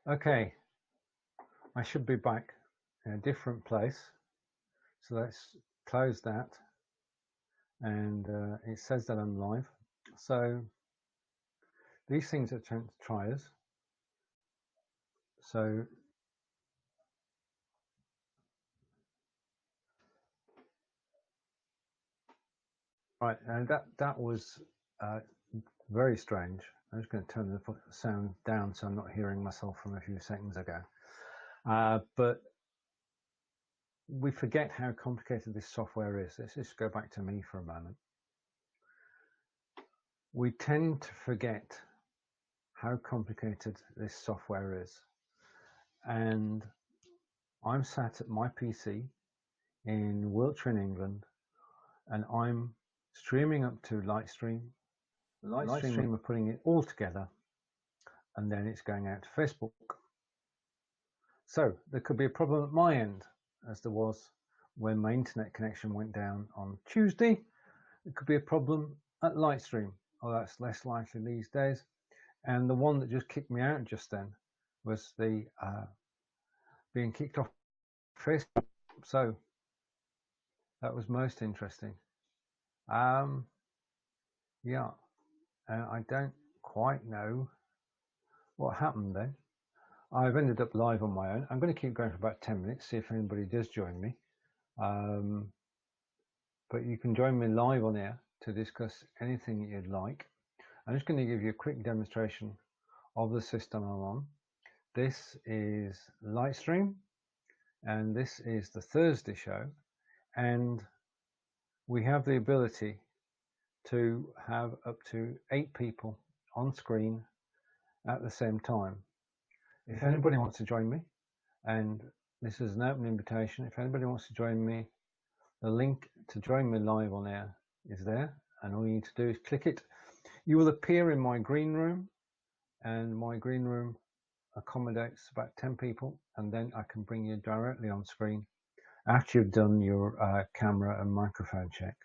Okay, I should be back in a different place. So let's close that. And it says that I'm live. So these things are triers. So right, and that was very strange. I'm just going to turn the sound down so I'm not hearing myself from a few seconds ago. But we forget how complicated this software is. Let's just go back to me for a moment. We tend to forget how complicated this software is. And I'm sat at my PC in Wiltshire in England, and I'm streaming up to Lightstream. Lightstream are putting it all together, and then it's going out to Facebook. So there could be a problem at my end, as there was when my internet connection went down on Tuesday. It could be a problem at Lightstream, although that's less likely these days. And the one that just kicked me out just then was the being kicked off Facebook. So that was most interesting. Yeah, I don't quite know what happened then. I've ended up live on my own. I'm going to keep going for about 10 minutes, see if anybody does join me. But you can join me live on air to discuss anything you'd like. I'm just going to give you a quick demonstration of the system I'm on. This is Lightstream, and this is the Thursday show, and we have the ability to have up to 8 people on screen at the same time. If anybody wants to join me, and this is an open invitation, if anybody wants to join me, the link to join me live on air is there, and all you need to do is click it. You will appear in my green room, and my green room accommodates about 10 people, and then I can bring you directly on screen after you've done your camera and microphone check.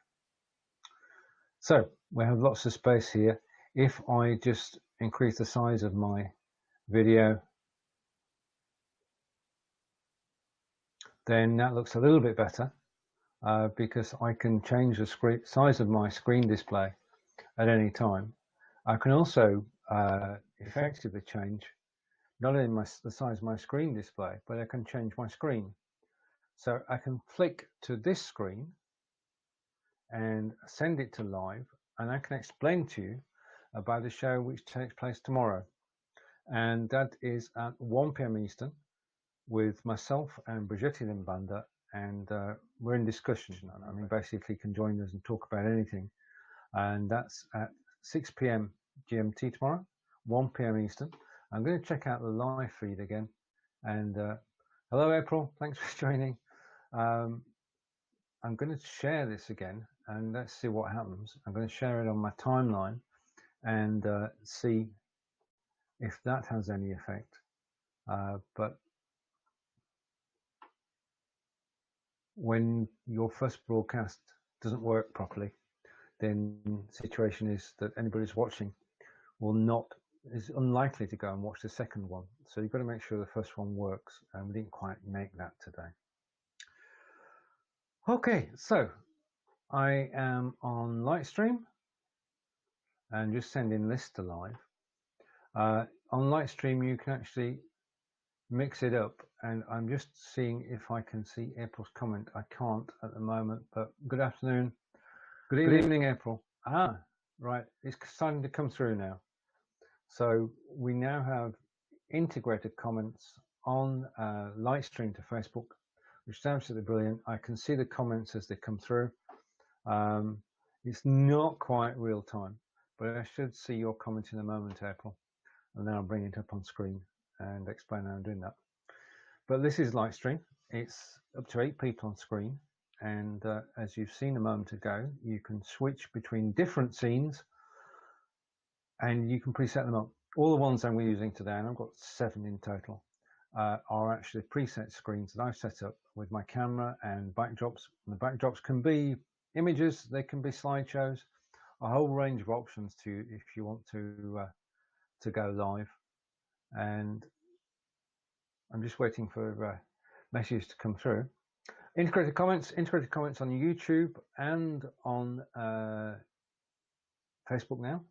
So we have lots of space here. If I just increase the size of my video, then that looks a little bit better because I can change the size of my screen display at any time. I can also effectively change not only the size of my screen display, but I can change my screen. So I can flick to this screen and send it to live, and I can explain to you about the show which takes place tomorrow. And that is at 1 p.m. Eastern with myself and Brigitte Limbanda, and we're in discussion. I mean, basically you can join us and talk about anything. And that's at 6 p.m. GMT tomorrow, 1 p.m. Eastern. I'm going to check out the live feed again. And hello, April. Thanks for joining. I'm going to share this again, and let's see what happens. I'm going to share it on my timeline and see if that has any effect. But when your first broadcast doesn't work properly, then the situation is that anybody who's watching is unlikely to go and watch the second one. So you've got to make sure the first one works, and we didn't quite make that today. Okay, so I am on Lightstream and just sending this to live. On Lightstream you can actually mix it up, and I'm just seeing if I can see April's comment. I can't at the moment, but good afternoon. Good evening, April. Right, it's starting to come through now. So we now have integrated comments on Lightstream to Facebook, which is absolutely brilliant. I can see the comments as they come through. It's not quite real time, but I should see your comment in a moment, April, and then I'll bring it up on screen and explain how I'm doing that. But this is Lightstream. It's up to 8 people on screen, and as you've seen a moment ago, you can switch between different scenes and you can preset them up. All the ones I'm using today, and I've got 7 in total, are actually preset screens that I've set up with my camera and backdrops. And the backdrops can be images, they can be slideshows, a whole range of options to if you want to go live. And I'm just waiting for messages to come through. Integrated comments on YouTube and on Facebook now.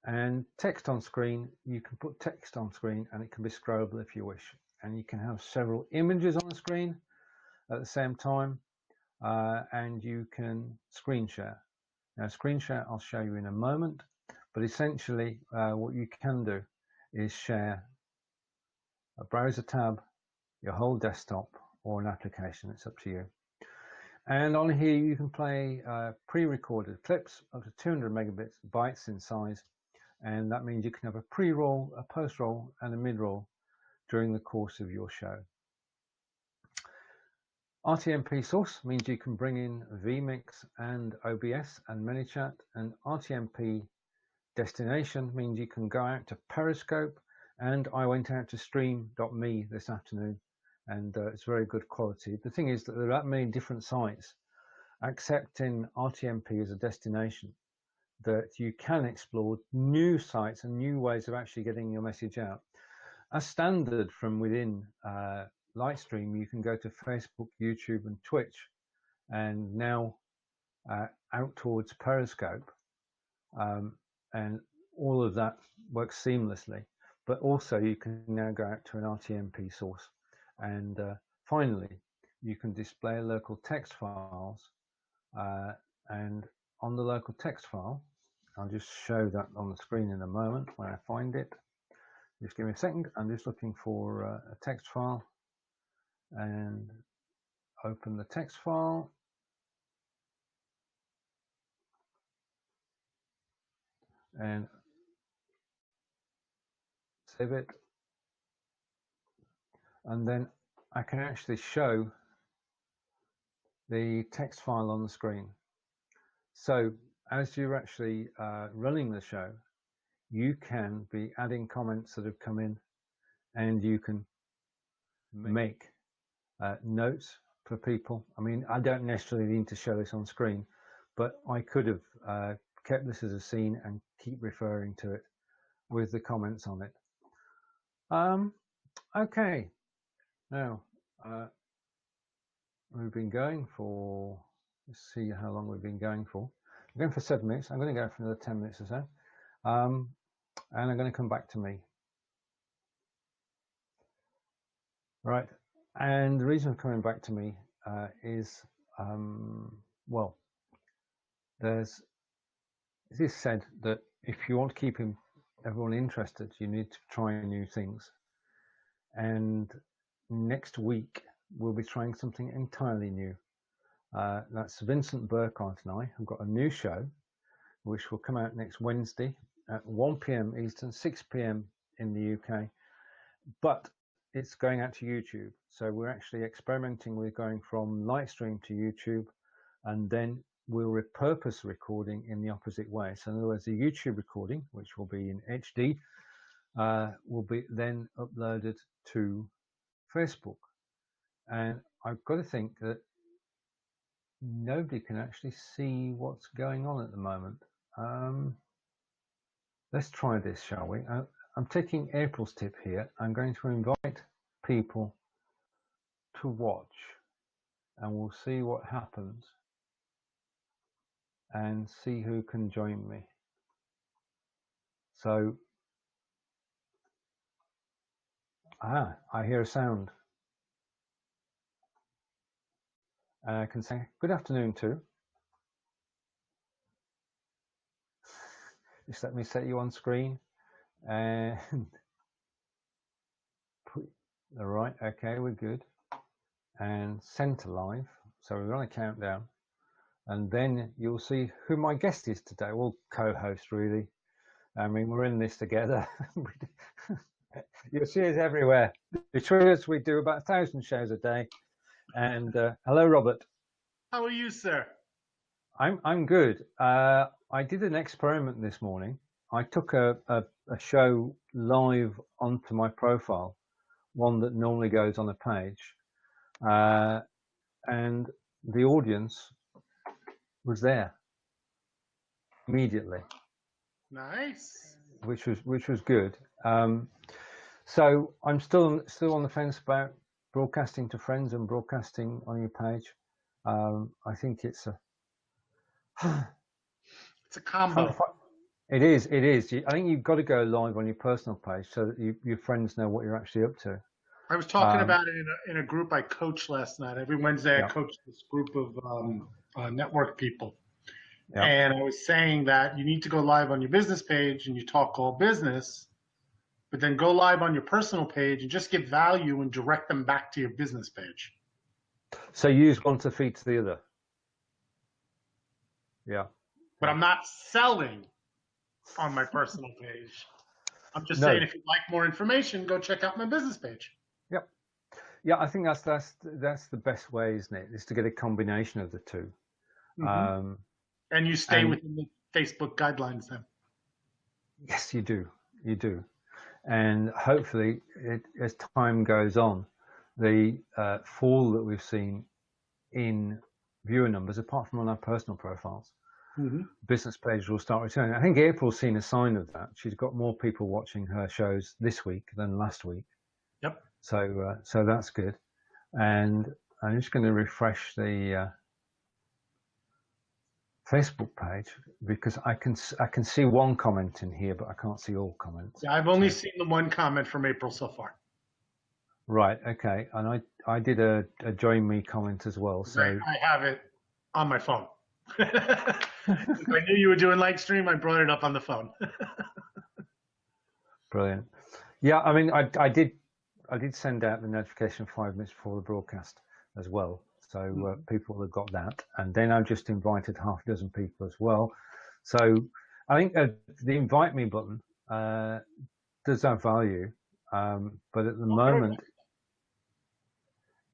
And text on screen, you can put text on screen and it can be scrollable if you wish. And you can have several images on the screen at the same time, and you can screen share. Now, screen share I'll show you in a moment, but essentially what you can do is share a browser tab, your whole desktop, or an application. It's up to you. And on here you can play pre-recorded clips up to 200 megabytes in size, and that means you can have a pre-roll, a post-roll, and a mid-roll during the course of your show. RTMP source means you can bring in vMix and OBS and ManyChat, and RTMP destination means you can go out to Periscope, and I went out to stream.me this afternoon, and it's very good quality. The thing is that there are that many different sites accepting RTMP as a destination that you can explore new sites and new ways of actually getting your message out. As standard from within Lightstream, you can go to Facebook, YouTube, and Twitch, and now out towards Periscope, and all of that works seamlessly. But also you can now go out to an RTMP source, and finally you can display local text files, and on the local text file, I'll just show that on the screen in a moment when I find it. Just give me a second. I'm just looking for a text file, and open the text file. And save it. And then I can actually show the text file on the screen. So as you're actually running the show, you can be adding comments that have come in, and you can make notes for people. I mean, I don't necessarily need to show this on screen, but I could have kept this as a scene and keep referring to it with the comments on it. Okay, now we've been going for, let's see how long we've been going for. We're going for 7 minutes. I'm going to go for another 10 minutes or so, and I'm going to come back to me. Right, and the reason for coming back to me is, well, it is said that if you want to keep everyone interested, you need to try new things. And next week we'll be trying something entirely new. That's Vincent Burkhardt and I have got a new show which will come out next Wednesday at 1 p.m. Eastern, 6 p.m. in the UK, but it's going out to YouTube. So we're actually experimenting with going from Lightstream to YouTube, and then we'll repurpose recording in the opposite way. So in other words, the YouTube recording, which will be in HD, will be then uploaded to Facebook. And I've got to think that nobody can actually see what's going on at the moment. Let's try this, shall we? I'm taking April's tip here. I'm going to invite people to watch, and we'll see what happens and see who can join me. So, I hear a sound. I can say good afternoon to. Just let me set you on screen and all right, okay, we're good. And send to live. So we're on a countdown, and then you'll see who my guest is today. Well, co-host really. I mean, we're in this together. You'll see us everywhere. Between us, we do about 1,000 shows a day. And hello, Robert. How are you, sir? I'm good. I did an experiment this morning. I took a show live onto my profile, one that normally goes on a page, and the audience was there immediately. Nice. Which was good. So I'm still on the fence about broadcasting to friends and broadcasting on your page. I think it's a It's a combo. It is. It is. I think you've got to go live on your personal page so that your friends know what you're actually up to. I was talking about it in a group I coach last night. Every Wednesday, I Yeah. coach this group of network people. Yeah. And I was saying that you need to go live on your business page and you talk all business, but then go live on your personal page and just give value and direct them back to your business page. So use one to feed to the other. Yeah. But I'm not selling on my personal page. I'm just No. saying if you'd like more information, go check out my business page. Yep. Yeah, I think that's the best way, isn't it? Is to get a combination of the two. Mm-hmm. And you stay within the Facebook guidelines then. Yes, you do. You do. And hopefully, as time goes on, the fall that we've seen in viewer numbers, apart from on our personal profiles, business page will start returning. I think April's seen a sign of that. She's got more people watching her shows this week than last week. Yep. So that's good. And I'm just going to refresh the Facebook page because I can see one comment in here, but I can't see all comments. Yeah, I've only seen the one comment from April so far. Right. Okay. And I did a join me comment as well. So I have it on my phone. If I knew you were doing live stream, I brought it up on the phone. Brilliant. Yeah. I mean, I did send out the notification 5 minutes before the broadcast as well. So people have got that. And then I've just invited half a dozen people as well. So I think the invite me button does have value. But at the moment,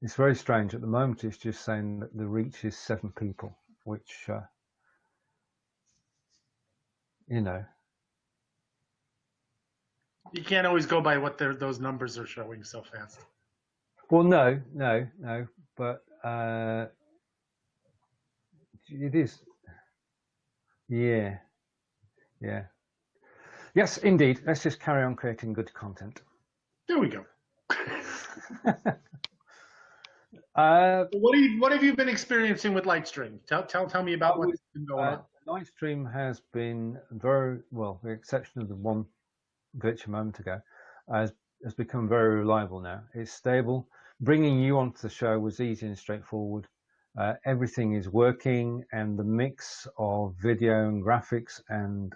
it's very strange. At the moment, it's just saying that the reach is 7 people, which, you know. You can't always go by what those numbers are showing so fast. Well, no, but it is. Yeah. Yes, indeed. Let's just carry on creating good content. There we go. What have you been experiencing with Lightstream? Tell me about what's been going on. Lightstream has been very well, with the exception of the one glitch a moment ago, has become very reliable now. It's stable. Bringing you onto the show was easy and straightforward. Everything is working, and the mix of video and graphics and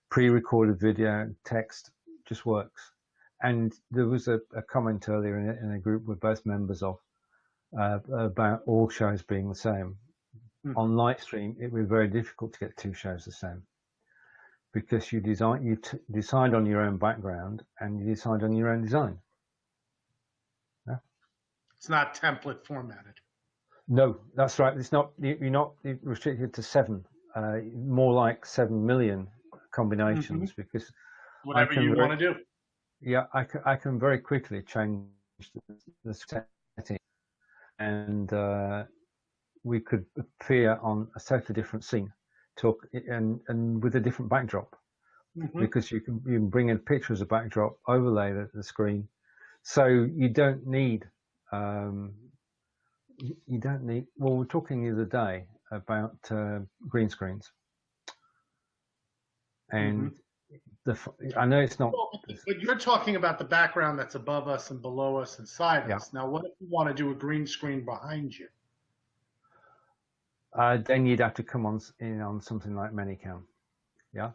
pre-recorded video and text just works. And there was a comment earlier in a group we're both members of about all shows being the same. On Lightstream, it was very difficult to get 2 shows the same because you decide on your own background and you decide on your own design. Yeah? It's not template formatted. No, that's right. It's not. You're not restricted to 7. More like 7 million combinations because whatever you want to do. Yeah, I can very quickly change the setting, and we could appear on a totally different scene, and with a different backdrop, because you can bring in a picture as a backdrop, overlay the screen, so you don't need. Well, we were talking the other day about green screens, and. I know it's not. But you're talking about the background that's above us and below us and side us. Now, what if you want to do a green screen behind you? Then you'd have to come on something like Manycam. Yeah.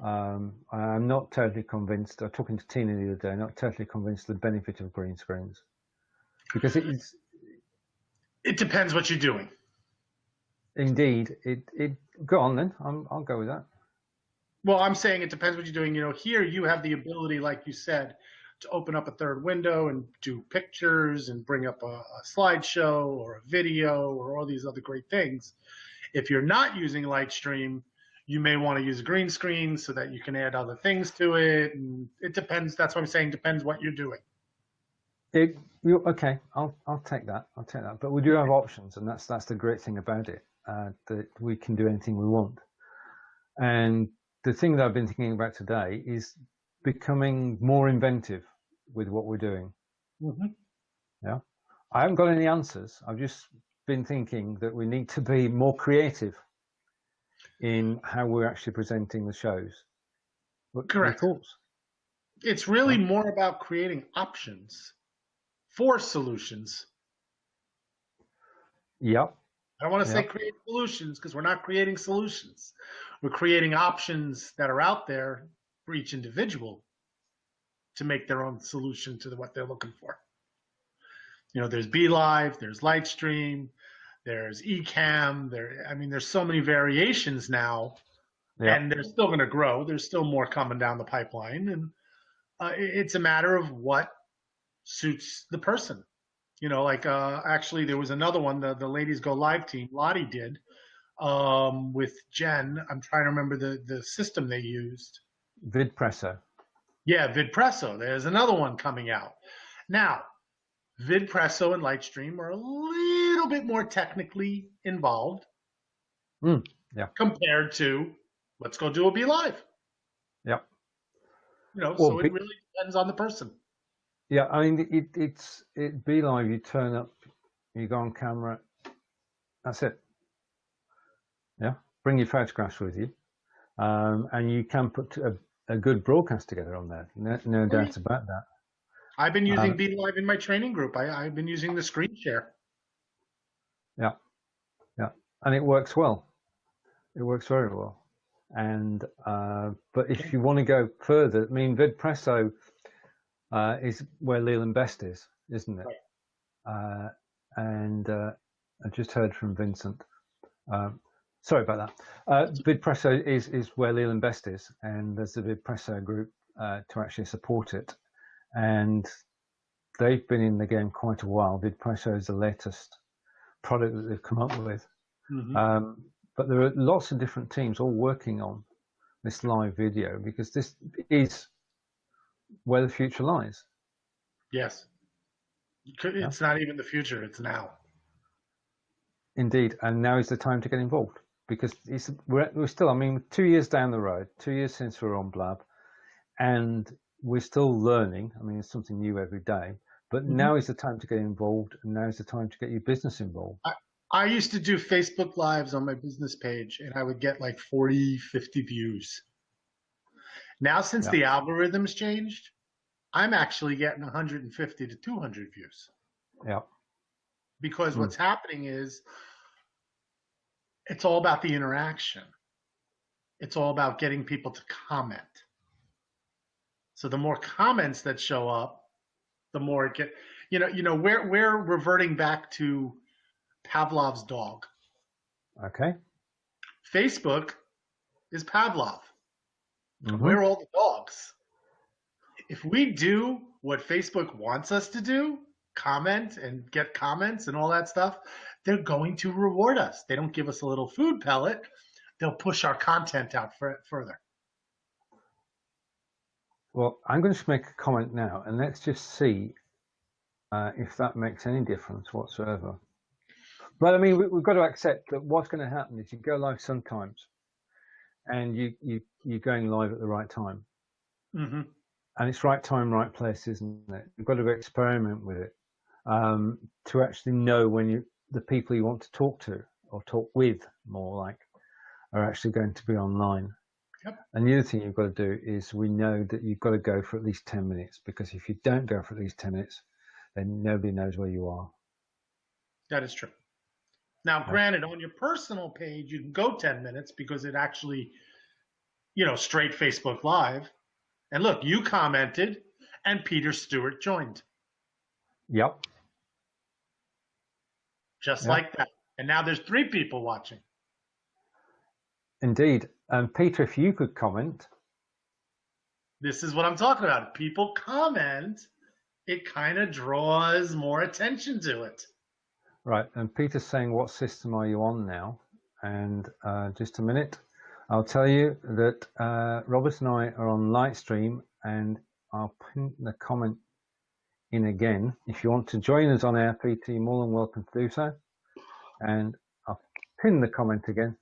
I'm not totally convinced. I was talking to Tina the other day. Not totally convinced the benefit of green screens because it depends what you're doing. Indeed, go on then. I'll go with that. Well, I'm saying it depends what you're doing. Here you have the ability, like you said, to open up a third window and do pictures and bring up a slideshow or a video or all these other great things. If you're not using Lightstream, you may want to use a green screen so that you can add other things to it. And it depends. That's what I'm saying. Depends what you're doing. Okay, I'll take that. But we do have options, and that's the great thing about it. That we can do anything we want. And the thing that I've been thinking about today is becoming more inventive with what we're doing. Mm-hmm. Yeah, I haven't got any answers. I've just been thinking that we need to be more creative in how we're actually presenting the shows. What your Correct. thoughts? It's really Yeah. more about creating options for solutions. Yep. I don't want to say Yep. create solutions because we're not creating solutions. We're creating options that are out there for each individual to make their own solution to what they're looking for. There's BeLive, there's Lightstream, there's Ecamm. There's so many variations now, Yep. and they're still going to grow. There's still more coming down the pipeline, and it's a matter of what suits the person. Actually, there was another one, the Ladies Go Live team, Lottie did, with Jen. I'm trying to remember the system they used. VidPresso. Yeah, VidPresso. There's another one coming out. Now, VidPresso and Lightstream are a little bit more technically involved Yeah. compared to let's go do a BeLive. Yep. So it really depends on the person. Yeah, I mean, it's BeLive. You turn up, you go on camera. That's it. Yeah, bring your photographs with you, and you can put a good broadcast together on there. No doubt about that. I've been using BeLive in my training group. I've been using the screen share. Yeah, and it works well. It works very well. And but if you want to go further, I mean, VidPresso is where Leland Best is, isn't it? Right. And I just heard from Vincent. Sorry about that. VidPresso is where Leland Best is, and there's the VidPresso group to actually support it. And they've been in the game quite a while. VidPresso is the latest product that they've come up with. Mm-hmm. But there are lots of different teams all working on this live video because this is where the future lies. Yes. It's not even the future, it's now. Indeed, and now is the time to get involved because we're still, 2 years down the road, 2 years since we're on Blab, and we're still learning. It's something new every day, but now is the time to get involved, and now is the time to get your business involved. I used to do Facebook Lives on my business page, and I would get like 40, 50 views. Now, since the algorithms changed, I'm actually getting 150 to 200 views. Yeah. Because what's happening is it's all about the interaction. It's all about getting people to comment. So the more comments that show up, the more it gets, we're reverting back to Pavlov's dog. Okay. Facebook is Pavlov. We're all the dogs. If we do what Facebook wants us to do, comment and get comments and all that stuff, they're going to reward us. They don't give us a little food pellet. They'll push our content out further. Well, I'm going to make a comment now, and let's just see if that makes any difference whatsoever. But we've got to accept that what's going to happen is you go live sometimes, and you're going live at the right time. Mm-hmm. And it's right time, right place, isn't it? You've got to experiment with it to actually know when the people you want to talk to or talk with, more like, are actually going to be online. Yep. And the other thing you've got to do is we know that you've got to go for at least 10 minutes, because if you don't go for at least 10 minutes, then nobody knows where you are. That is true. Now, granted, on your personal page, you can go 10 minutes because it actually, straight Facebook Live. And look, you commented and Peter Stewart joined. Yep. Just like that. And now there's 3 people watching. Indeed. And Peter, if you could comment. This is what I'm talking about. People comment, it kind of draws more attention to it. Right. And Peter's saying, what system are you on now? And just a minute. I'll tell you that Robert and I are on Lightstream, and I'll pin the comment in again. If you want to join us on our PT, more than welcome to do so. And I'll pin the comment again.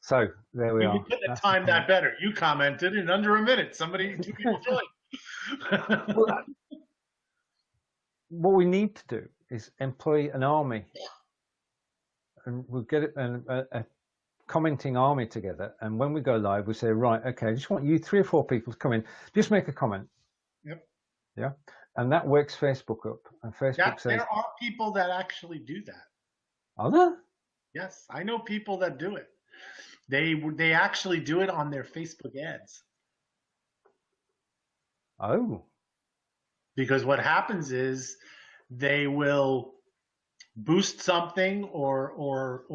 So there we We are. couldn't have That's the timed comment. that better. You commented in under a minute. Two people joined. Well, what we need to do is employ an army, and we'll get a commenting army together. And when we go live, we say, right, okay, I just want you 3 or 4 people to come in, just make a comment. Yep. Yeah. And that wakes Facebook up. And Facebook says, there are people that actually do that. are there? Yes, I know people that do it. They actually do it on their Facebook ads. Oh. Because what happens is they will boost something or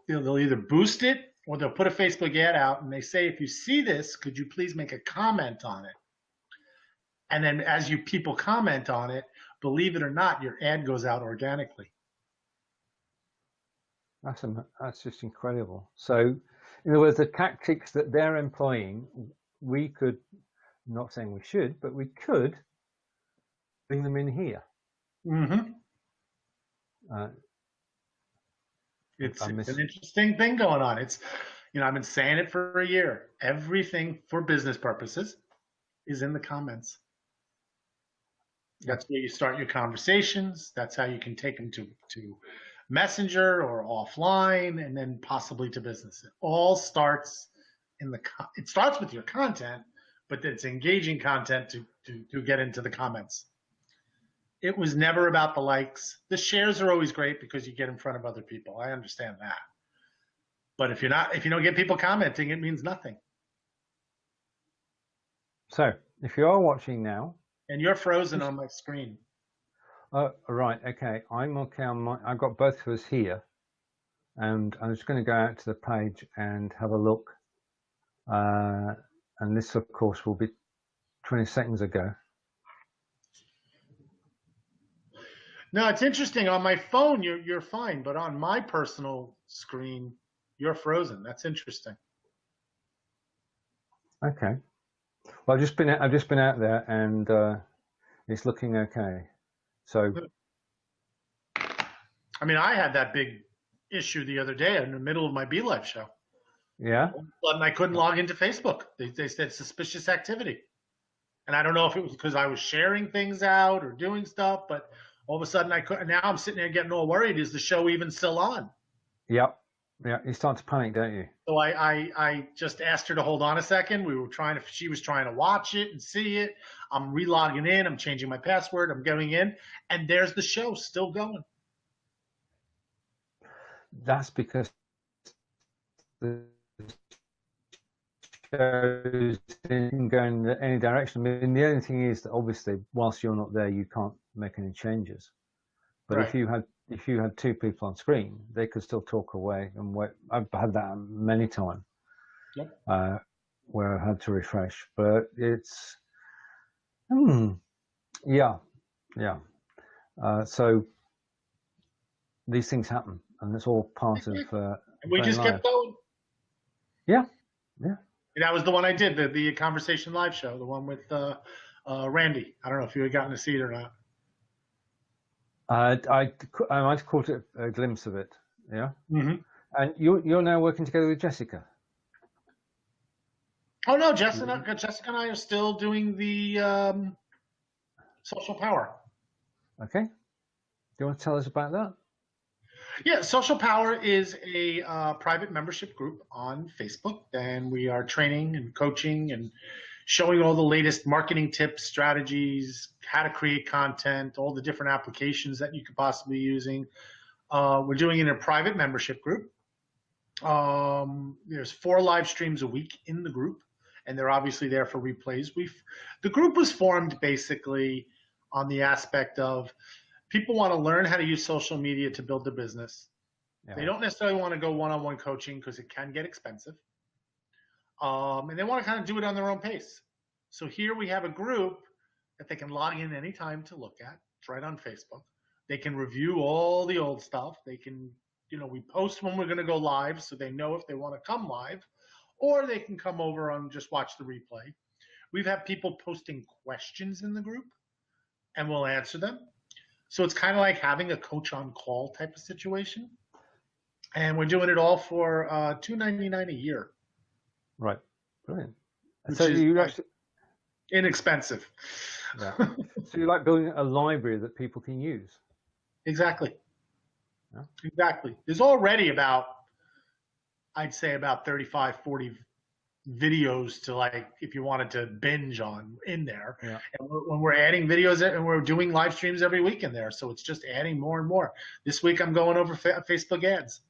they'll either boost it or they'll put a Facebook ad out and they say, if you see this, could you please make a comment on it? And then as people comment on it, believe it or not, your ad goes out organically. That's just incredible. So, in other words, the tactics that they're employing, we could, I'm not saying we should, but we could bring them in here. Mm-hmm. It's an interesting thing going on. It's, I've been saying it for a year. Everything for business purposes is in the comments. That's where you start your conversations. That's how you can take them to Messenger or offline, and then possibly to business. It all starts it starts with your content, but it's engaging content to get into the comments. It was never about the likes. The shares are always great because you get in front of other people. I understand that. But if you don't get people commenting, it means nothing. So if you are watching now, and you're frozen on my screen. Right, okay. I'm okay on I've got both of us here, and I'm just going to go out to the page and have a look. And this, of course, will be 20 seconds ago. No, it's interesting. On my phone, you're fine, but on my personal screen, you're frozen. That's interesting. Okay. Well, I've just been out there, and it's looking okay. So, I mean, I had that big issue the other day in the middle of my BeLive show. Yeah. And I couldn't log into Facebook. They said suspicious activity. And I don't know if it was because I was sharing things out or doing stuff, but all of a sudden now I'm sitting there getting all worried. Is the show even still on? Yep. Yeah. You start to panic, don't you? So I just asked her to hold on a second. She was trying to watch it and see it. I'm re-logging in. I'm changing my password. I'm going in, and there's the show still going. That's because the shows didn't go in any direction. I mean, the only thing is that obviously, whilst you're not there, you can't make any changes. But right. if you had 2 people on screen, they could still talk away and wait. I've had that many times. Yep. Where I had to refresh, but it's yeah. So these things happen, and it's all part of. And we just kept going. Yeah. And that was the one I did, the Conversation Live show, the one with Randy. I don't know if you had gotten to see it or not. I might have caught a glimpse of it. Yeah. Mm-hmm. And you're now working together with Jessica. Oh no, Jessica and I are still doing the Social Power. Okay. Do you want to tell us about that? Yeah, Social Power is a private membership group on Facebook, and we are training and coaching and showing all the latest marketing tips, strategies, how to create content, all the different applications that you could possibly be using. We're doing it in a private membership group. There's 4 live streams a week in the group, and they're obviously there for replays. The group was formed basically on the aspect of people want to learn how to use social media to build their business. Yeah. They don't necessarily want to go one-on-one coaching because it can get expensive. And they want to kind of do it on their own pace. So here we have a group that they can log in anytime to look at. It's right on Facebook. They can review all the old stuff. They can, we post when we're going to go live so they know if they want to come live, or they can come over and just watch the replay. We've had people posting questions in the group, and we'll answer them. So it's kind of like having a coach on call type of situation. and we're doing it all for $2.99 a year, Right. Brilliant. So which is you like actually, inexpensive. yeah. So you like building a library that people can use. Exactly. Yeah. Exactly. There's already about, I'd say about 35, 40 videos to, like, if you wanted to binge on in there. Yeah. And when we're adding videos and we're doing live streams every week in there, so it's just adding more and more. This week I'm going over Facebook ads.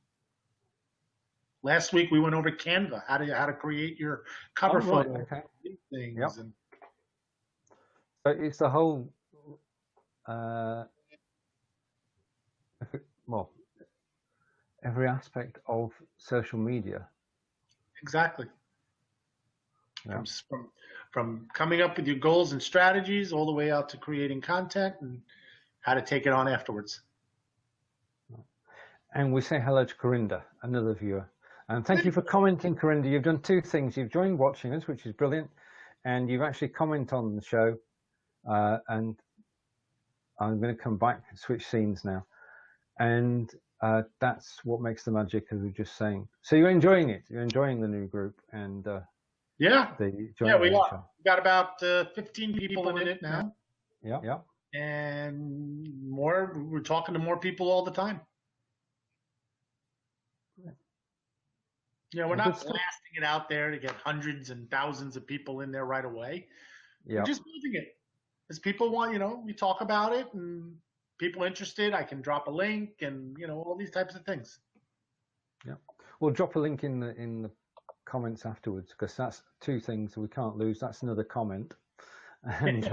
Last week we went over Canva, how to create your Oh, cover right. photo, Okay. things, Yep. and So it's the whole, uh, well, every aspect of social media. exactly. Yeah. From coming up with your goals and strategies all the way out to creating content and how to take it on afterwards. And we say hello to Corinda, another viewer. And thank you for commenting, Corinda. You've done two things. You've joined watching us, which is brilliant. And you've actually commented on the show. And I'm going to come back and switch scenes now. And that's what makes the magic, as we were just saying. So you're enjoying it. You're enjoying the new group and Yeah, the yeah, joint we venture. are. We got about 15 people in it now, Yeah. Yeah. and more. We're talking to more people all the time. You know, we're Well, good not stuff. blasting it out there to get hundreds and thousands of people in there right away. We're Yeah. just building it. As people want, we talk about it, and people interested, I can drop a link, and all these types of things. Yeah. We'll drop a link in the comments afterwards, because that's two things we can't lose. That's another comment, and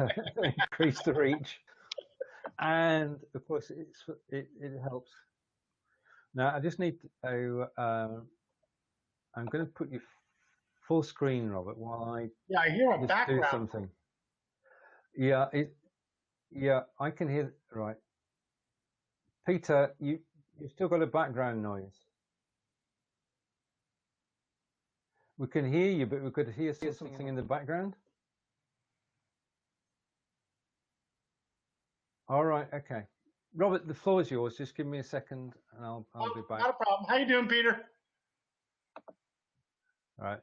increase the reach, and of course it helps. Now I just need to. I'm going to put you full screen, Robert, while I Yeah, I hear a just do background. something. Yeah, yeah, I can hear. Right, Peter, you've still got a background noise. We can hear you, but we could hear something in the background. All right, okay. Robert, the floor is yours. Just give me a second, and I'll be back. Not a problem. How you doing, Peter? All right.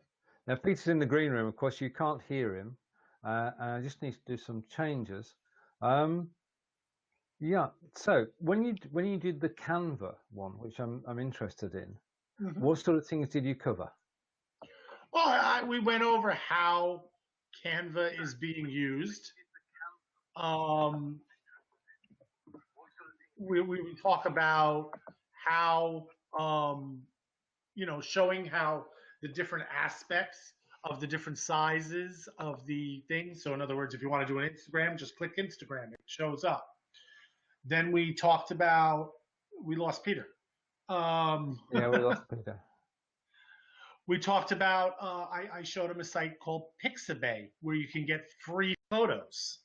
Now, Peter's in the green room. Of course, you can't hear him. And I just need to do some changes. Yeah. So when you did the Canva one, which I'm interested in, what sort of things did you cover? Well, we went over how Canva is being used. We talk about how, showing how the different aspects of the different sizes of the thing. So in other words, if you want to do an Instagram, just click Instagram, it shows up. Then we talked about, we lost Peter. Yeah, we lost Peter. We talked about, I showed him a site called Pixabay where you can get free photos.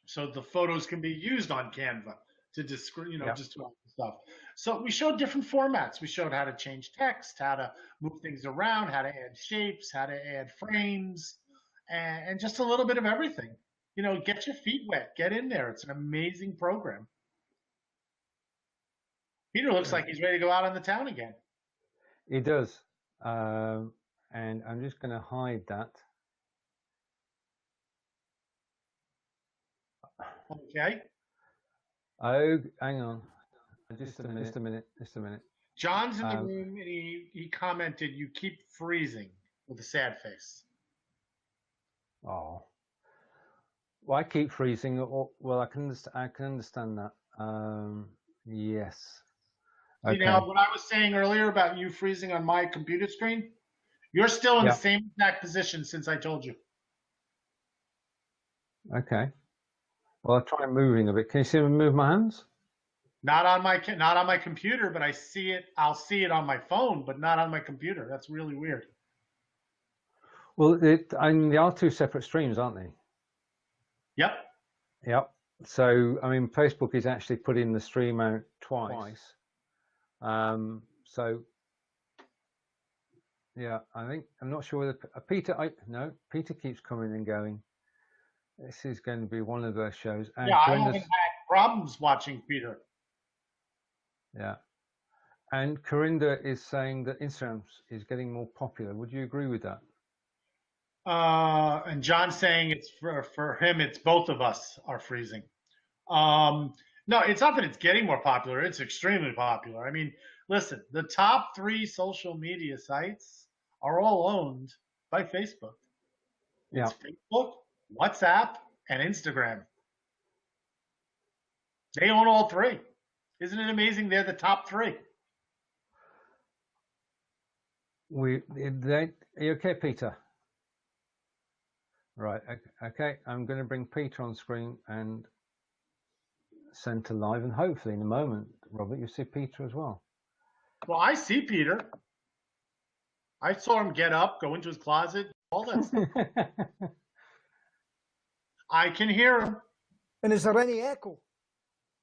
So the photos can be used on Canva to just do all the stuff. So we showed different formats. We showed how to change text, how to move things around, how to add shapes, how to add frames, and just a little bit of everything. Get your feet wet, get in there. It's an amazing program. Peter looks like he's ready to go out on the town again. He does. And I'm just going to hide that. Okay. Oh, hang on. Just a minute. John's in the room, and he commented, "You keep freezing," with a sad face. Oh. Well, I keep freezing. Well, I can understand that. Yes. See, now what I was saying earlier about you freezing on my computer screen, you're still in the same exact position since I told you. Okay. Well, I'll try moving a bit. Can you see me move my hands? Not on my computer, but I see it. I'll see it on my phone, but not on my computer. That's really weird. Well, they are two separate streams, aren't they? Yep. Yep. So, I mean, Facebook is actually putting the stream out twice. So, yeah, I'm not sure whether Peter. Peter keeps coming and going. This is going to be one of those shows. And yeah, I haven't had problems watching Peter. Yeah. And Corinda is saying that Instagram is getting more popular. Would you agree with that? And John's saying it's for him. It's both of us are freezing. Um, no, it's not that it's getting more popular. It's extremely popular. I mean, listen, the top 3 social media sites are all owned by Facebook. It's Facebook, WhatsApp, and Instagram. They own all 3. Isn't it amazing? They're the top 3. Are you okay, Peter? Right. Okay. I'm going to bring Peter on screen and send to live, and hopefully in a moment, Robert, you see Peter as well. Well, I see Peter. I saw him get up, go into his closet, all that stuff. I can hear him. And is there any echo?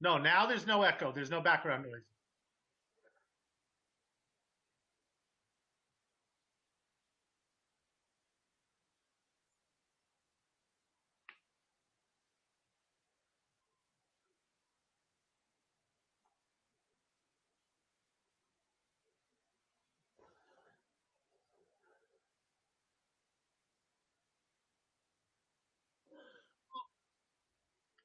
No, now there's no echo. There's no background noise.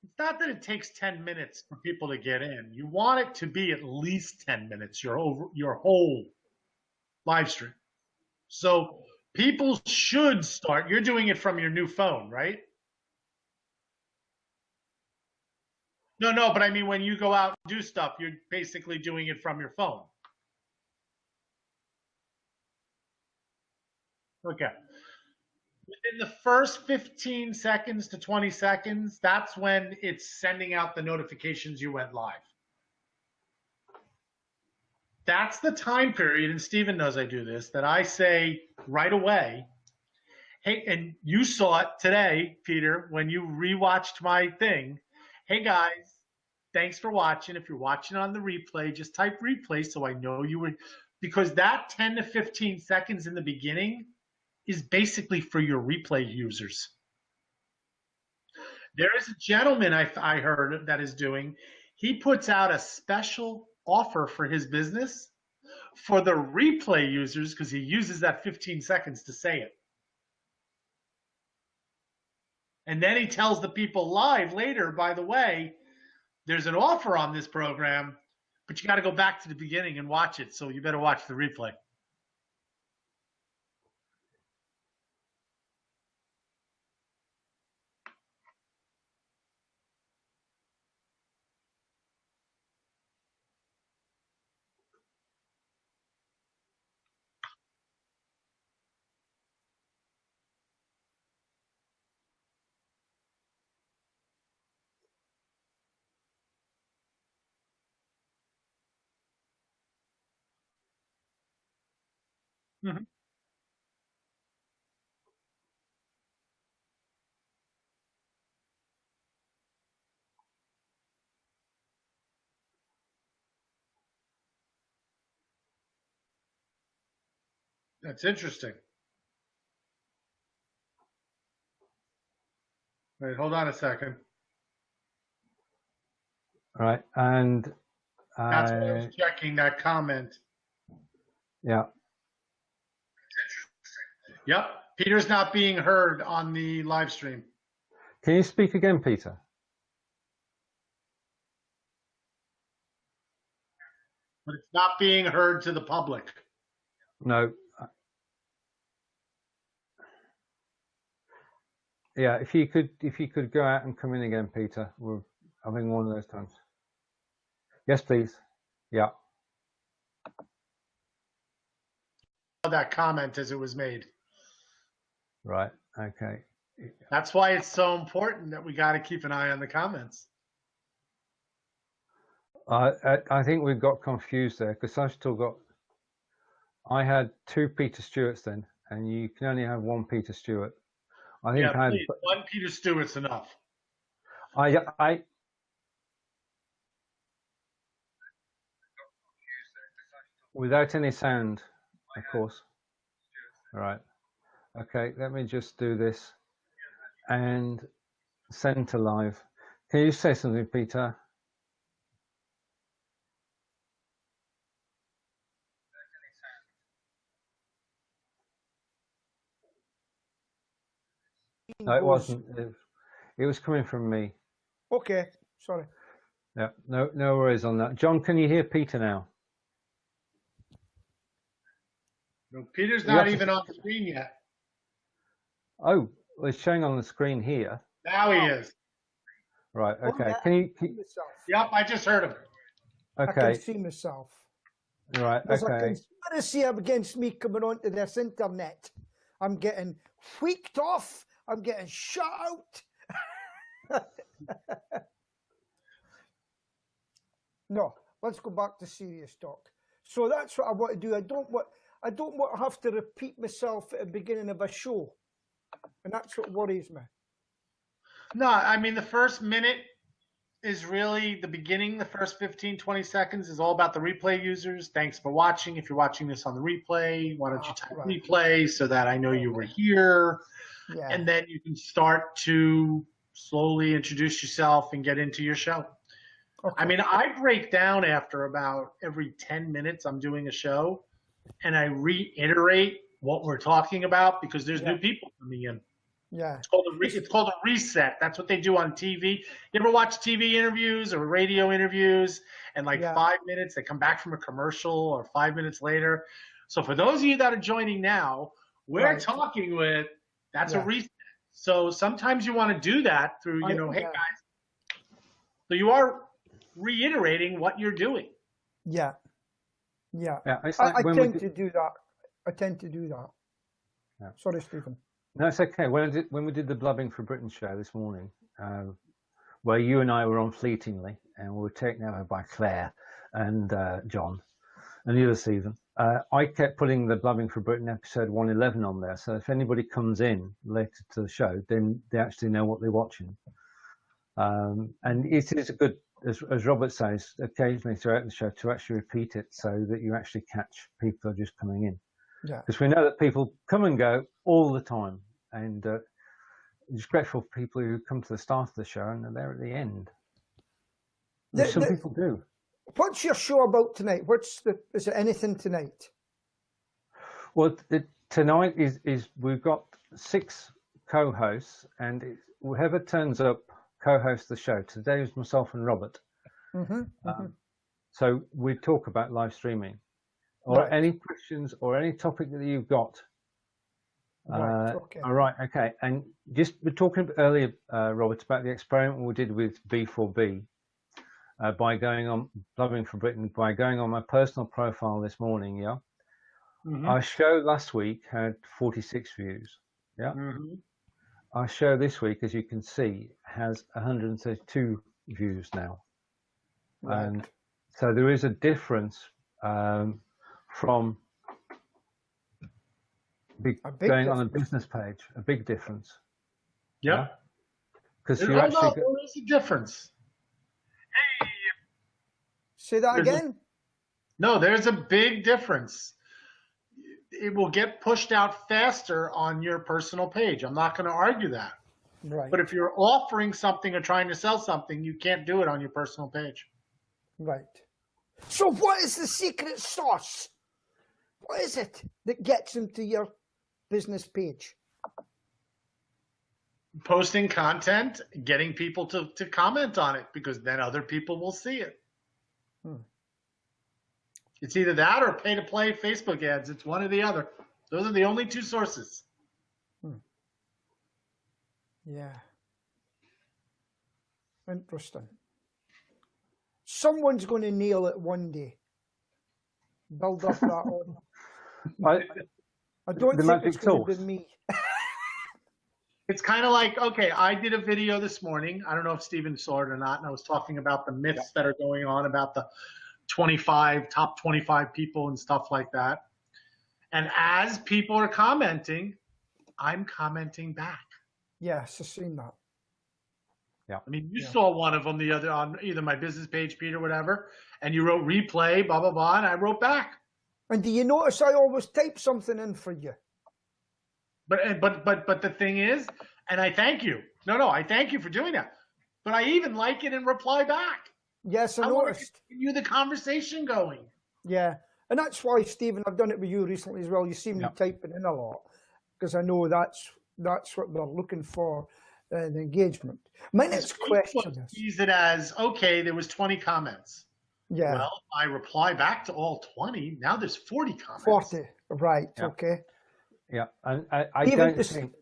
It's not that it takes 10 minutes for people to get in. You want it to be at least 10 minutes, your whole live stream. So people should start. You're doing it from your new phone, right? No, but I mean, when you go out and do stuff, you're basically doing it from your phone. Okay. Within the first 15 seconds to 20 seconds, that's when it's sending out the notifications you went live. That's the time period, and Stephen knows I do this, that I say right away, hey, and you saw it today, Peter, when you rewatched my thing. Hey guys, thanks for watching. If you're watching on the replay, just type replay so I know you were, because that 10 to 15 seconds in the beginning is basically for your replay users. There is a gentleman I heard that is doing, he puts out a special offer for his business for the replay users because he uses that 15 seconds to say it. And then he tells the people live later, by the way, there's an offer on this program, but you got to go back to the beginning and watch it. So you better watch the replay. Mm-hmm. That's interesting. Wait, hold on a second. All right. And That's why I was checking that comment. Yeah. Yep. Peter's not being heard on the live stream. Can you speak again, Peter? But it's not being heard to the public. No. Yeah, if you could go out and come in again, Peter. We're having one of those times. Yes, please. Yeah. That comment as it was made. Right. Okay. That's why it's so important that we got to keep an eye on the comments. I think we got confused there because I had 2 Peter Stewarts then, and you can only have 1 Peter Stewart. I think please, 1 Peter Stewart's enough. Without any sound, of course. All right. Okay, let me just do this and send to live. Can you say something, Peter? No, it goes- wasn't. It was coming from me. Okay, sorry. Yeah, no worries on that. John, can you hear Peter now? No, Peter's You not have to- even on the screen yet. Oh, well, it's showing on the screen here. Now he is. Right. Oh, Okay. yeah, Can you? I can see myself. Yep, I just heard him. I can Okay. see myself. Right. There's a Okay. conspiracy against me coming onto this internet. I'm getting tweaked off. I'm getting shut out. No, let's go back to serious talk. So that's what I want to do. I don't want to have to repeat myself at the beginning of a show, and that's what worries me. No, I mean, the first minute is really the beginning. The first 15, 20 seconds is all about the replay users. Thanks for watching. If you're watching this on the replay, why don't you type Right. replay so that I know you were here? Yeah. And then you can start to slowly introduce yourself and get into your show. Okay. I mean, I break down after about every 10 minutes I'm doing a show, and I reiterate what we're talking about because there's Yeah. new people coming in. Yeah. It's called a reset. That's what they do on TV. You ever watch TV interviews or radio interviews, and like Yeah. 5 minutes, they come back from a commercial, or 5 minutes later. So for those of you that are joining now, we're Right. talking with, that's a Yeah. reset. So sometimes you want to do that through, hey Yeah. guys. So you are reiterating what you're doing. Yeah. Yeah. Yeah. It's I like when we tend did- to do that. I tend to do that. Yeah. Sorry, Stephen. No, it's okay. When we did the Blubbing for Britain show this morning, where you and I were on fleetingly, and we were taken over by Claire and John and the other Stephen, I kept putting the Blubbing for Britain episode 111 on there. So if anybody comes in later to the show, then they actually know what they're watching. And it is a good, as Robert says, occasionally throughout the show to actually repeat it so that you actually catch people who are just coming in. Yeah. Because we know that people come and go all the time, and just grateful for people who come to the start of the show and are there at the end. Some people do. What's your show about tonight? Is it anything tonight? Well, tonight is we've got 6 co-hosts, and whoever turns up co-hosts the show. Today is myself and Robert. So we talk about live streaming. Or Right. any questions or any topic that you've got. Right, okay. All right, okay. And just we're talking earlier, Robert, about the experiment we did with B4B by going on Blubbing for Britain, by going on my personal profile this morning. Yeah, our show last week had 46 views. Yeah, our show this week, as you can see, has 132 views now. Right. And so there is a difference. From going on a business page, a big difference. Yep. Because you There actually is a difference. Say that There's a- again. No, there's a big difference. It will get pushed out faster on your personal page. I'm not going to argue that. Right. But if you're offering something or trying to sell something, you can't do it on your personal page. Right. So what is the secret sauce? What is it that gets into your business page? Posting content, getting people to comment on it, because then other people will see it. It's either that or pay-to-play Facebook ads. It's one or the other. Those are the only 2 sources. Yeah. Interesting. Someone's going to nail it one day. Build up that on. I don't the think magic it's going to sauce. be me. It's kind of like, okay, I did a video this morning. I don't know if Steven saw it or not. And I was talking about the myths that are going on about the top 25 people and stuff like that. And as people are commenting, I'm commenting back. Yes, I've seen that. I mean, you saw one of them the other on either my business page, Pete, or whatever, and you wrote replay, blah, blah, blah, and I wrote back. And do you notice I always type something in for you? But the thing is, and I thank you. No, I thank you for doing that. But I even like it and reply back. Yes, I I want to noticed. continue the conversation going. Yeah. And that's why, Stephen, I've done it with you recently as well. You see me typing in a lot because I know that's that's what they're looking for, the engagement. My next question is, sees it as, okay, there was 20 comments. yeah, Well, I reply back to all 20. Now there's 40 comments. 40, right, Yeah. okay. Yeah, and I Even don't this- think.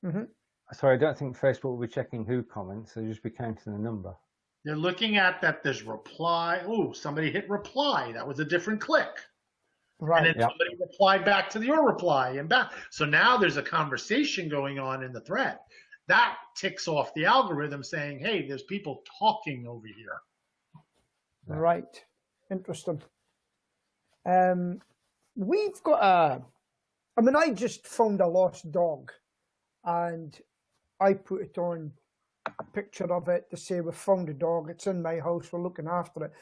Mhm. Sorry, I don't think Facebook will be checking who comments. They'll just be counting the number. They're looking at that there's reply. Oh, somebody hit reply. That was a different click. Right. And then somebody replied back to your reply and back. So now there's a conversation going on in the thread. That ticks off the algorithm saying, hey, there's people talking over here. Right. Interesting. We've got I just found a lost dog and I put it on a picture of it to say we found a dog. It's in my house. We're looking after it.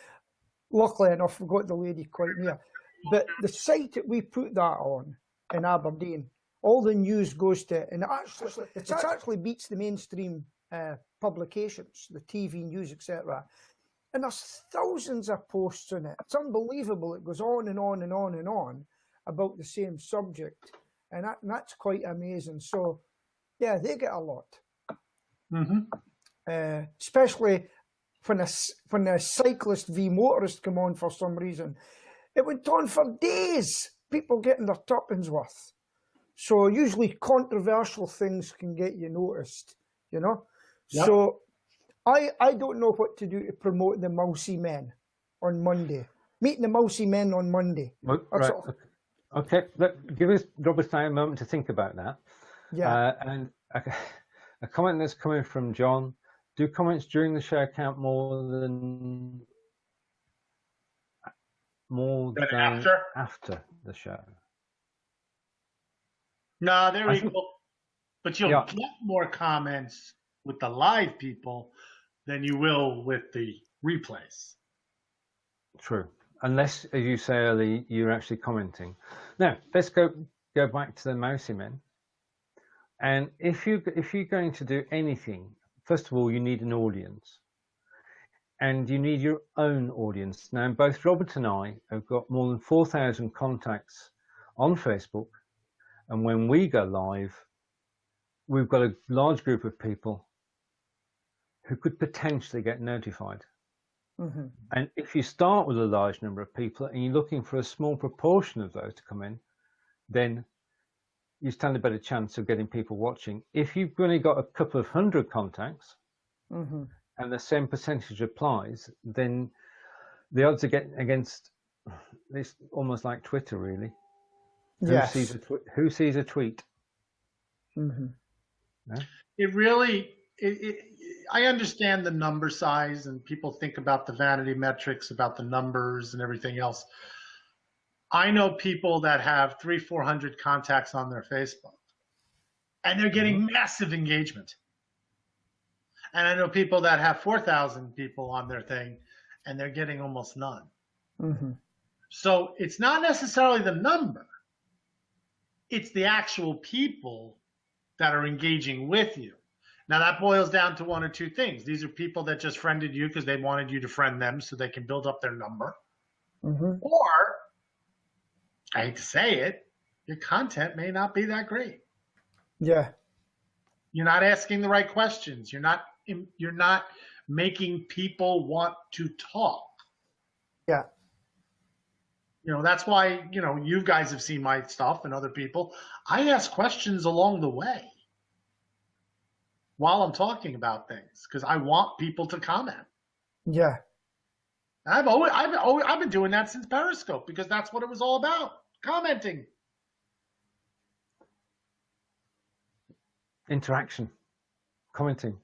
Luckily enough, we got the lady quite near. But the site that we put that on in Aberdeen, all the news goes to it, and it actually beats the mainstream publications, the TV news, etc. And there's thousands of posts on it. It's unbelievable. It goes on and on and on and on about the same subject, and that's quite amazing. So, yeah, they get a lot, especially when a cyclist v motorist come on for some reason. It went on for days. People getting their tuppence worth. So usually controversial things can get you noticed, you know. Yep. So I don't know what to do to promote the Mousy Men on Monday. Meeting the Mousy Men on Monday. Right. Okay. Give us Robert a moment to think about that. Yeah. And a comment that's coming from John. Do comments during the show count more than after the show? No, there we go. But you'll get more comments with the live people than you will with the replays. True. Unless, as you say earlier, you're actually commenting. Now, let's go back to the Mousy Men. And if you're going to do anything, first of all, you need an audience. And you need your own audience. Now, both Robert and I have got more than 4,000 contacts on Facebook. And when we go live, we've got a large group of people who could potentially get notified. Mm-hmm. And if you start with a large number of people and you're looking for a small proportion of those to come in, then you stand a better chance of getting people watching. If you've only got a couple of hundred contacts, mm-hmm. and the same percentage applies, then the odds against it's almost like Twitter, really. Yes. Who sees a tweet? Mm-hmm. Yeah? It really, I understand the number size, and people think about the vanity metrics, about the numbers and everything else. I know people that have 300-400 contacts on their Facebook, and they're getting mm-hmm. massive engagement. And I know people that have 4,000 people on their thing, and they're getting almost none. Mm-hmm. So it's not necessarily the number. It's the actual people that are engaging with you. Now, that boils down to one or two things. These are people that just friended you because they wanted you to friend them so they can build up their number. Mm-hmm. Or, I hate to say it, your content may not be that great. Yeah. You're not asking the right questions. You're not making people want to talk. Yeah. That's why, you guys have seen my stuff and other people. I ask questions along the way while I'm talking about things because I want people to comment. Yeah. I've been doing that since Periscope because that's what it was all about, commenting. Interaction, commenting.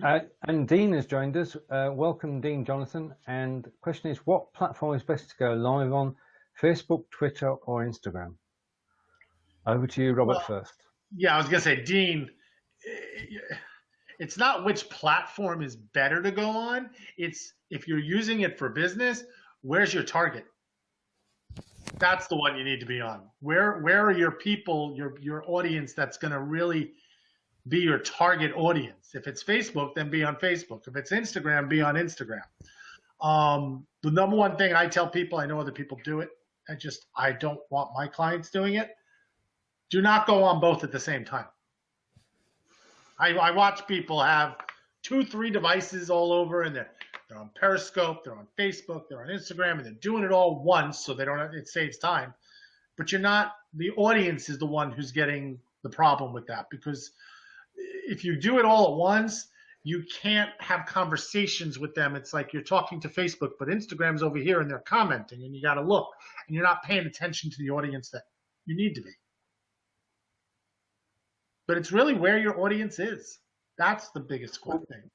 And Dean has joined us. Welcome, Dean Jonathan. And the question is, what platform is best to go live on? Facebook, Twitter, or Instagram? Over to you, Robert, first. Yeah, I was going to say, Dean, it's not which platform is better to go on. It's if you're using it for business, where's your target? That's the one you need to be on. Where are your people, your audience that's going to really be your target audience? If it's Facebook, then be on Facebook. If it's Instagram, be on Instagram. The number one thing I tell people, I know other people do it, I don't want my clients doing it. Do not go on both at the same time. I watch people have 2-3 devices all over, and they're on Periscope, they're on Facebook, they're on Instagram, and they're doing it all once, so they don't. It saves time. But you're not. The audience is the one who's getting the problem with that, because if you do it all at once, you can't have conversations with them. It's like you're talking to Facebook, but Instagram's over here and they're commenting, and you got to look, and you're not paying attention to the audience that you need to be. But it's really where your audience is. That's the biggest thing.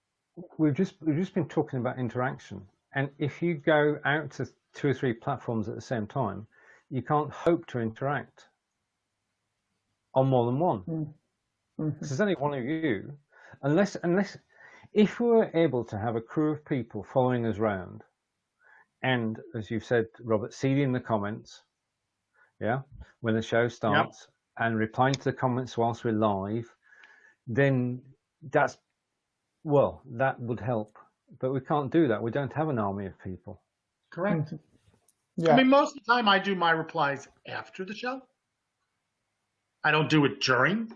We've just been talking about interaction, and if you go out to 2 or 3 platforms at the same time, you can't hope to interact on more than one. Mm-hmm. There's only one of you, unless if we were able to have a crew of people following us around, and as you've said, Robert, seeding the comments, yeah, when the show starts, yep, and replying to the comments whilst we're live, then that would help. But we can't do that. We don't have an army of people. Correct. Mm-hmm. Yeah. I mean, most of the time I do my replies after the show. I don't do it during,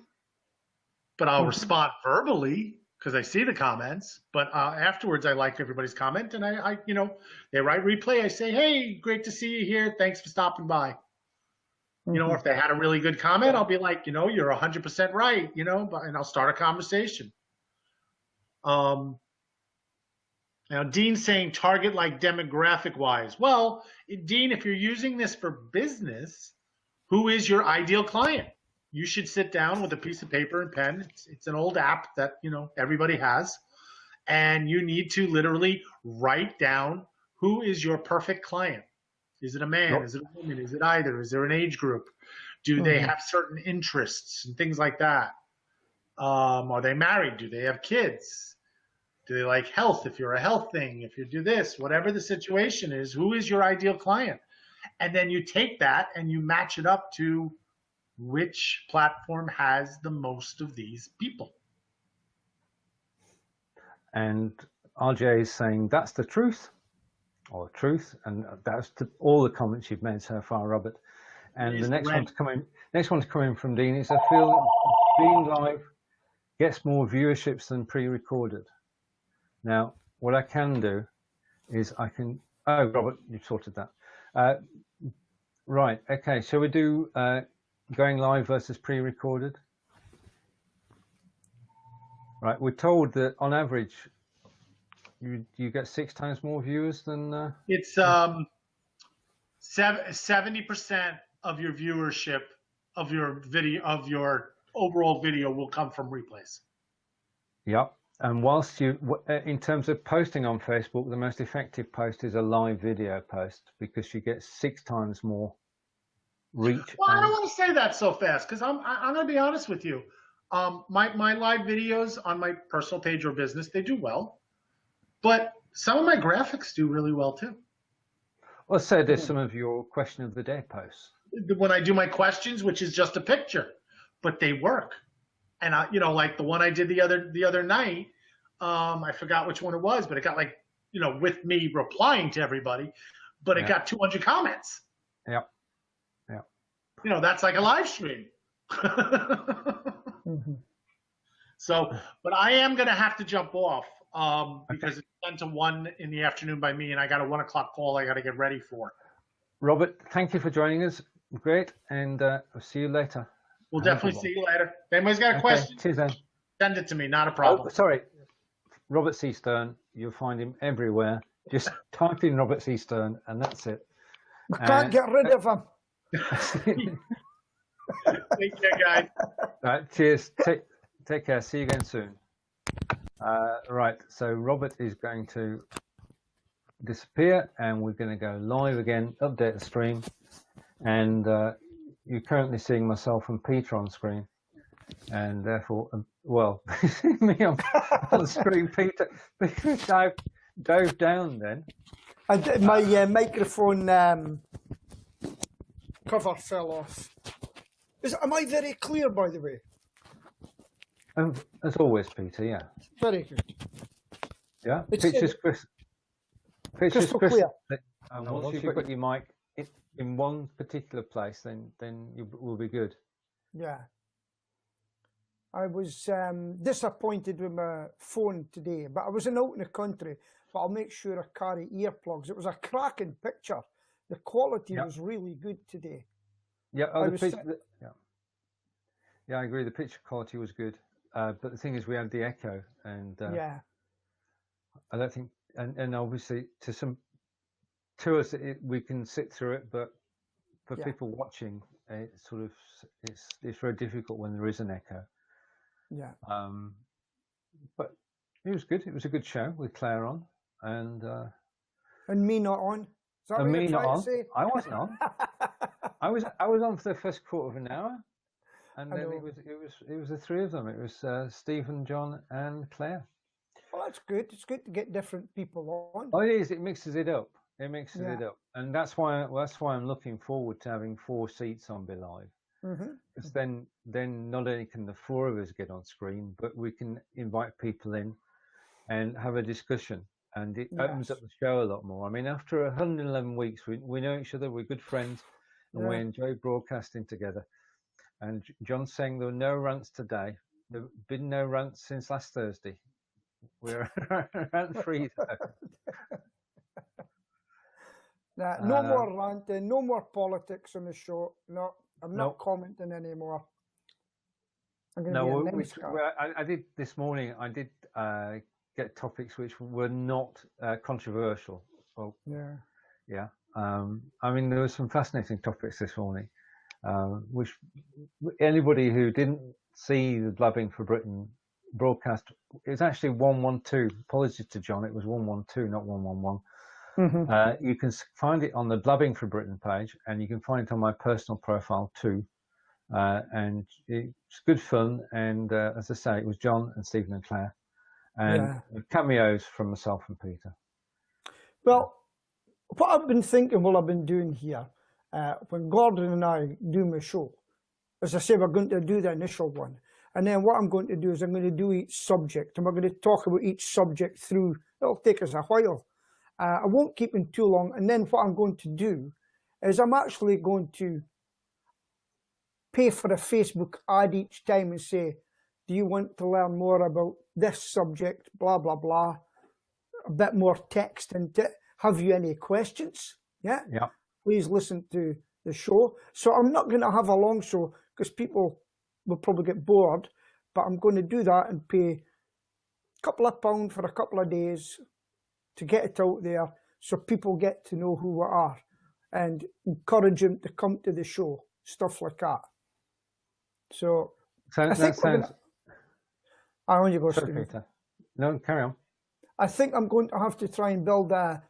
but I'll respond verbally because I see the comments. But afterwards, I like everybody's comment, and I they write replay. I say, hey, great to see you here. Thanks for stopping by. You know, if they had a really good comment, I'll be like, you're 100% right, and I'll start a conversation. Now, Dean's saying target like demographic wise. Well, Dean, if you're using this for business, who is your ideal client? You should sit down with a piece of paper and pen. It's an old app that, everybody has. And you need to literally write down who is your perfect client. Is it a man? Yep. Is it a woman? Is it either? Is there an age group? Do they have certain interests and things like that? Are they married? Do they have kids? Do they like health? If you're a health thing, if you do this, whatever the situation is, who is your ideal client? And then you take that and you match it up to which platform has the most of these people. And RJ is saying that's the truth, or truth, and that's all the comments you've made so far, Robert. And the next one to come in from Dean is, I feel being live gets more viewerships than pre-recorded. Now, what I can do is oh, Robert, you've sorted that. Right, okay, shall we do going live versus pre-recorded? Right, we're told that on average, you get 6 times more viewers than... It's 70% of your viewership of your video, of your overall video will come from replays. Yep. And whilst in terms of posting on Facebook, the most effective post is a live video post because you get 6 times more reach. Well, I don't want to say that so fast because I'm going to be honest with you. My live videos on my personal page or business, they do well, but some of my graphics do really well too. Well, so there's some of your question of the day posts. When I do my questions, which is just a picture, but they work. And like the one I did the other night, I forgot which one it was, but it got like, with me replying to everybody, but it got 200 comments. Yep. That's like a live stream. So, but I am going to have to jump off because it's 10 to 1 in the afternoon by me, and I got a 1 o'clock call I got to get ready for. Robert, thank you for joining us. Great. And I'll see you later. We'll definitely see you later. If anybody's got a question, cheers then. Send it to me. Not a problem. Oh, sorry. Robert C. Stern. You'll find him everywhere. Just type in Robert C. Stern, and that's it. We can't get rid of him. Take care, guys. Right, cheers. Take care. See you again soon. Right. So Robert is going to disappear, and we're going to go live again. Update the stream, and you're currently seeing myself and Peter on screen, and therefore, me on screen. Peter dove down then. My microphone cover fell off. Am I very clear, by the way? As always, Peter. Yeah. Very good. Yeah. Picture's crystal clear. Once you've got your mic in one particular place, then you will be good. Yeah. I was disappointed with my phone today, but I was out in the country. But I'll make sure I carry earplugs. It was a cracking picture. The quality Yeah. was really good today. Yeah, I the was pitch, sit- yeah, I agree. The picture quality was good, but the thing is, we had the echo, and Yeah, I don't think, and obviously to us, we can sit through it, but for Yeah. people watching, it's sort of it's very difficult when there is an echo. yeah. But it was good. It was a good show with Claire on, and And me not on. Is that what me you're not trying on. to say? I wasn't on. I was on for the first quarter of an hour, and I then know. it was the three of them. It was Stephen, John, and Claire. Well, that's good. It's good to get different people on. Oh, it is. It mixes it up. It mixes Yeah. it up, and that's why I'm looking forward to having 4 seats on Be Live. Hmm. Because then not only can the 4 of us get on screen, but we can invite people in and have a discussion, and it opens Yes. up the show a lot more. I mean, after 111 weeks, we know each other, we're good friends, and we Yeah. enjoy broadcasting together. And John's saying there were no rants today. There have been no rants since last Thursday. We're rant-free though. No more ranting, no more politics on the show. No, I'm not Nope. commenting anymore. I'm going to No, be a nice guy. I did this morning. I did get topics which were not controversial. Well, Yeah. yeah. I mean, there were some fascinating topics this morning, which anybody who didn't see the Blubbing for Britain broadcast, it was actually 112. Apologies to John, it was 112, not 111. Mm-hmm. You can find it on the Blubbing for Britain page, and you can find it on my personal profile too. And it's good fun. And as I say, it was John and Stephen and Claire, and cameos from myself and Peter. Well, what I've been thinking while I've been doing here, when Gordon and I do my show, as I say, we're going to do the initial one. And then what I'm going to do is I'm going to do each subject, and we're going to talk about each subject through. It'll take us a while. I won't keep them too long. And then what I'm going to do is I'm actually going to pay for a Facebook ad each time and say, do you want to learn more about this subject, blah, blah, blah, a bit more text into it. Have you any questions? Yeah. Please listen to the show. So I'm not going to have a long show because people will probably get bored, but I'm going to do that and pay a couple of pounds for a couple of days to get it out there so people get to know who we are and encourage them to come to the show, stuff like that. So I think I want you to go, Stephen. Peter. No, carry on. I think I'm going to have to try and build a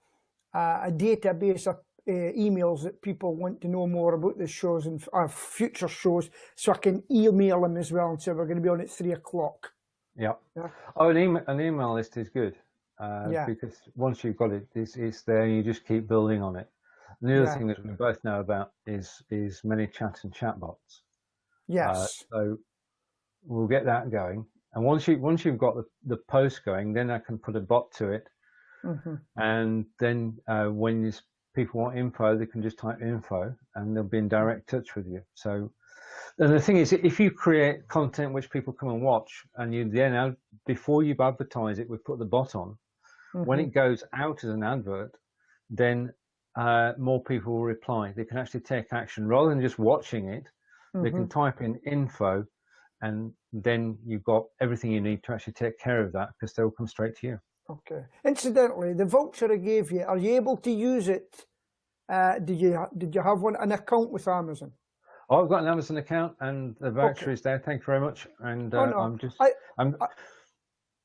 database of emails that people want to know more about the shows and future shows, so I can email them as well and say we're going to be on at 3 o'clock. Yeah. Oh, an email list is good because once you've got it, it's there. You just keep building on it. And the other thing that we both know about is ManyChat and chatbots. Yes. So we'll get that going. And once you've got the post going, then I can put a bot to it. Mm-hmm. And then when people want info, they can just type info and they'll be in direct touch with you. So, and the thing is, if you create content which people come and watch, and you then, before you advertise it, we put the bot on. Mm-hmm. When it goes out as an advert, then more people will reply. They can actually take action rather than just watching it. Mm-hmm. They can type in info, and then you've got everything you need to actually take care of that because they'll come straight to you. Okay. Incidentally, the voucher I gave you, are you able to use it? Did you have an account with Amazon? Oh, I've got an Amazon account, and the voucher is there. Thank you very much. And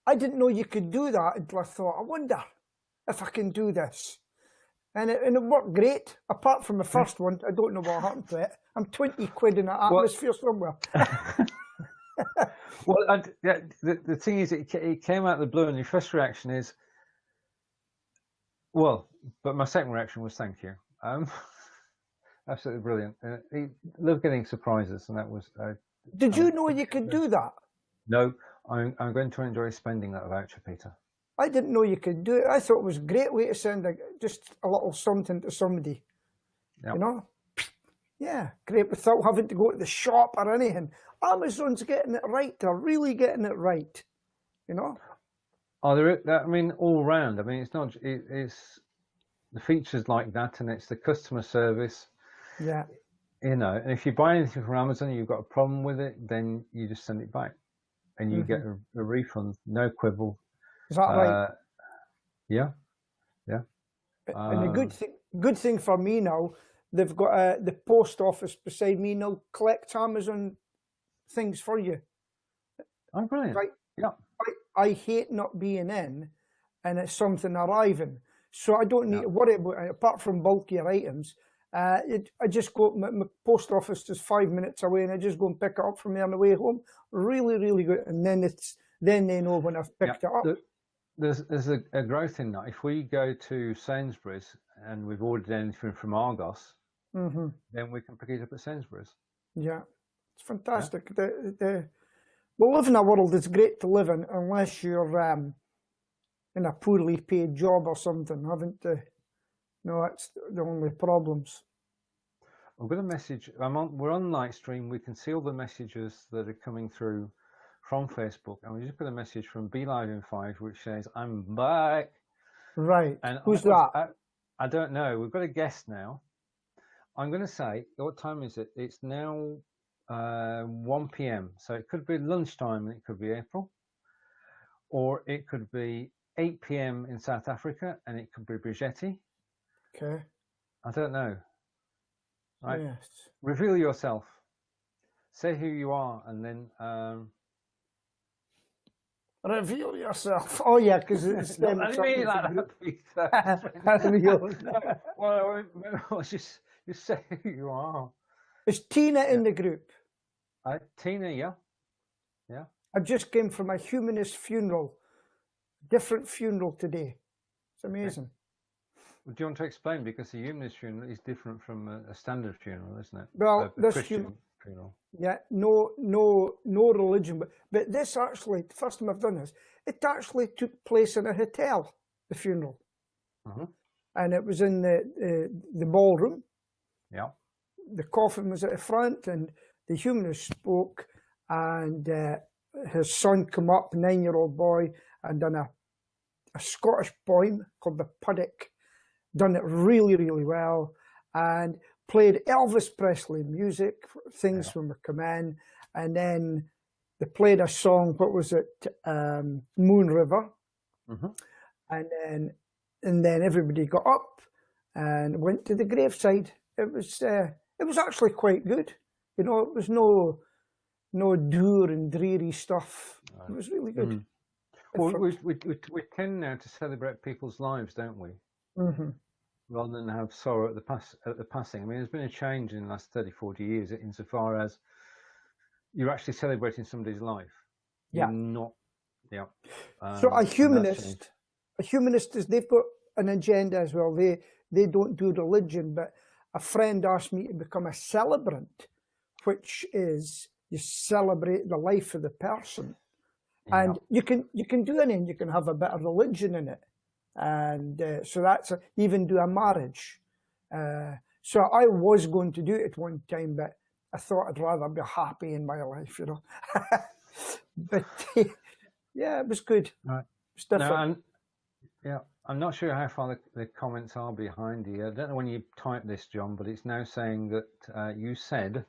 I didn't know you could do that until I thought, I wonder if I can do this. And it worked great. Apart from the first one, I don't know what happened to it. I'm 20 quid in the atmosphere somewhere. Well, the thing is, it came out of the blue, and your first reaction is, well, but my second reaction was thank you. Absolutely brilliant. He loved getting surprises, and that was. Did you know you could do that? No, I'm going to enjoy spending that voucher, Peter. I didn't know you could do it. I thought it was a great way to send just a little something to somebody. Yep. You know? Yeah, great, without having to go to the shop or anything. Amazon's getting it right. They're really getting it right. You know. Oh, I mean, all round. I mean, it's not. It's the features like that, and it's the customer service. Yeah. You know, and if you buy anything from Amazon and you've got a problem with it, then you just send it back, and you get a refund, no quibble. Is that right? Yeah. And the good thing for me now, they've got the post office beside me now collects Amazon things for you. Oh, brilliant! Right. Yeah. I hate not being in, and it's something arriving, so I don't need to worry about it. Apart from bulkier items, I just go. My post office is 5 minutes away, and I just go and pick it up from there on the way home. Really, really good. And then they know when I've picked it up. There's a growth in that. If we go to Sainsbury's and we've ordered anything from Argos, then we can pick it up at Sainsbury's. Yeah, it's fantastic. Yeah. We live in a world that's great to live in, unless you're in a poorly paid job or something, haven't you? No, that's the only problems. I've got a message. We're on Lightstream. We can see all the messages that are coming through from Facebook, and we just got a message from BeLive5 which says, "I'm back." Right. And who's that? I don't know. We've got a guest now. I'm going to say, what time is it? It's now 1 p.m. So it could be lunchtime, and it could be April, or it could be 8 p.m. in South Africa, and it could be Brigitte. Okay. I don't know. Right. Yes. Reveal yourself. Say who you are, and then. Reveal yourself. Oh yeah, because it's them. I mean that, Peter. Well, just say who you are. Is Tina in the group? Tina, yeah. I just came from a humanist funeral, different funeral today. It's amazing. Well, do you want to explain? Because a humanist funeral is different from a standard funeral, isn't it? Well, this Christian funeral. Yeah, no religion, but this actually, the first time I've done this, it actually took place in a hotel, the funeral, and it was in the ballroom. Yeah, the coffin was at the front, and the humanist spoke, and his son come up, 9-year-old boy, and done a Scottish poem called the Puddock, done it really, really well, and played Elvis Presley music, things from the command, and then they played a song, what was it, Moon River, and then everybody got up and went to the graveside. It was actually quite good, you know. It was no dour and dreary stuff. It was really good. Well, we tend now to celebrate people's lives, don't we? Rather than have sorrow at the passing. I mean, there's been a change in the last 30, 40 years insofar as you're actually celebrating somebody's life. Yeah. You're not. Yeah. So a humanist is, they've got an agenda as well. They don't do religion, but a friend asked me to become a celebrant, which is you celebrate the life of the person, and you can do anything. You can have a bit of religion in it. And so that's even do a marriage. So I was going to do it at one time, but I thought I'd rather be happy in my life, you know. But yeah, it was good. Right. It's different. I'm not sure how far the comments are behind you. I don't know when you typed this, John, but it's now saying that you said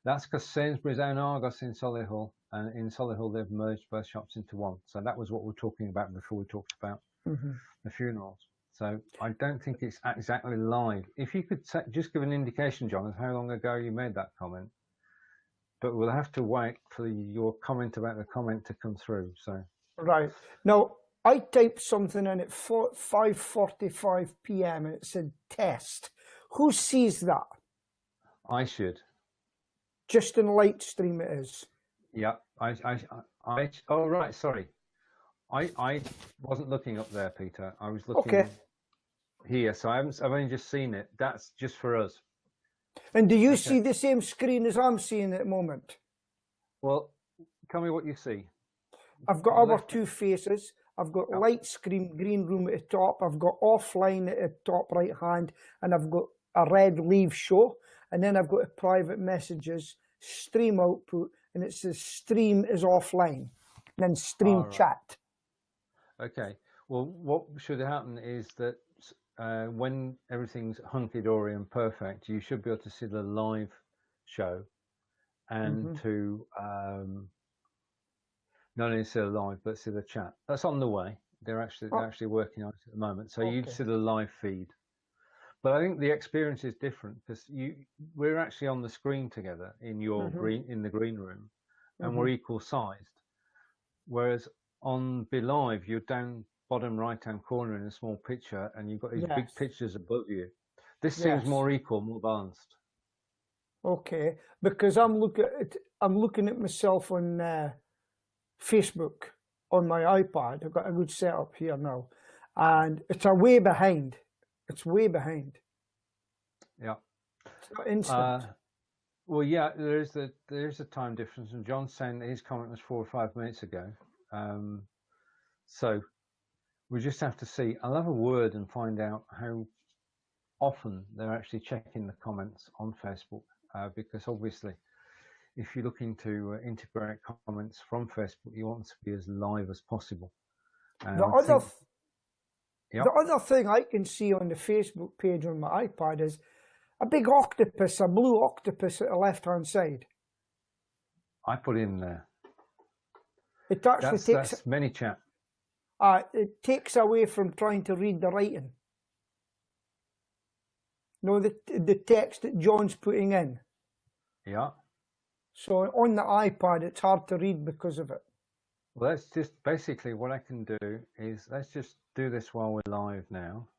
that's because Sainsbury's own Argos in Solihull, and in Solihull they've merged both shops into one. So that was what we were talking about before we talked about the funerals. So I don't think it's exactly live. If you could just give an indication, John, of how long ago you made that comment, but we'll have to wait for your comment about the comment to come through. So right now, I typed something in at 5:45 p.m. and it said test. Who sees that? I should. Just in Lightstream it is. Yeah. Oh right. Sorry. I wasn't looking up there, Peter. I was looking here, so I've only just seen it. That's just for us. And do you see the same screen as I'm seeing at the moment? Well, tell me what you see. I've got our two faces. I've got Lightstream green room at the top. I've got offline at the top right hand, and I've got a red leave show. And then I've got private messages, stream output, and it says stream is offline, and then stream All right. chat. Okay. Well, what should happen is that when everything's hunky-dory and perfect, you should be able to see the live show and to not only see the live, but see the chat. That's on the way. They're actually working on it at the moment. So you'd see the live feed. But I think the experience is different because we're actually on the screen together in your in the green room, and we're equal sized. Whereas on Be Live, you're down bottom right hand corner in a small picture, and you've got these big pictures above you. This seems more equal, more balanced. Okay, because I'm looking at myself on Facebook on my iPad. I've got a good setup here now, and it's way behind. It's way behind. Yeah. It's not instant. Well, yeah, there's a time difference, and John's saying that his comment was 4 or 5 minutes ago. So we just have to see. I'll have a word and find out how often they're actually checking the comments on Facebook, because obviously, if you're looking to integrate comments from Facebook, you want to be as live as possible. The other thing I can see on the Facebook page on my iPad is a big octopus, a blue octopus at the left-hand side. I put in there. It actually that's many chat. It takes away from trying to read the writing. No, the text that John's putting in. Yeah. So on the iPad, it's hard to read because of it. Well, that's just basically what I can do is let's just do this while we're live now.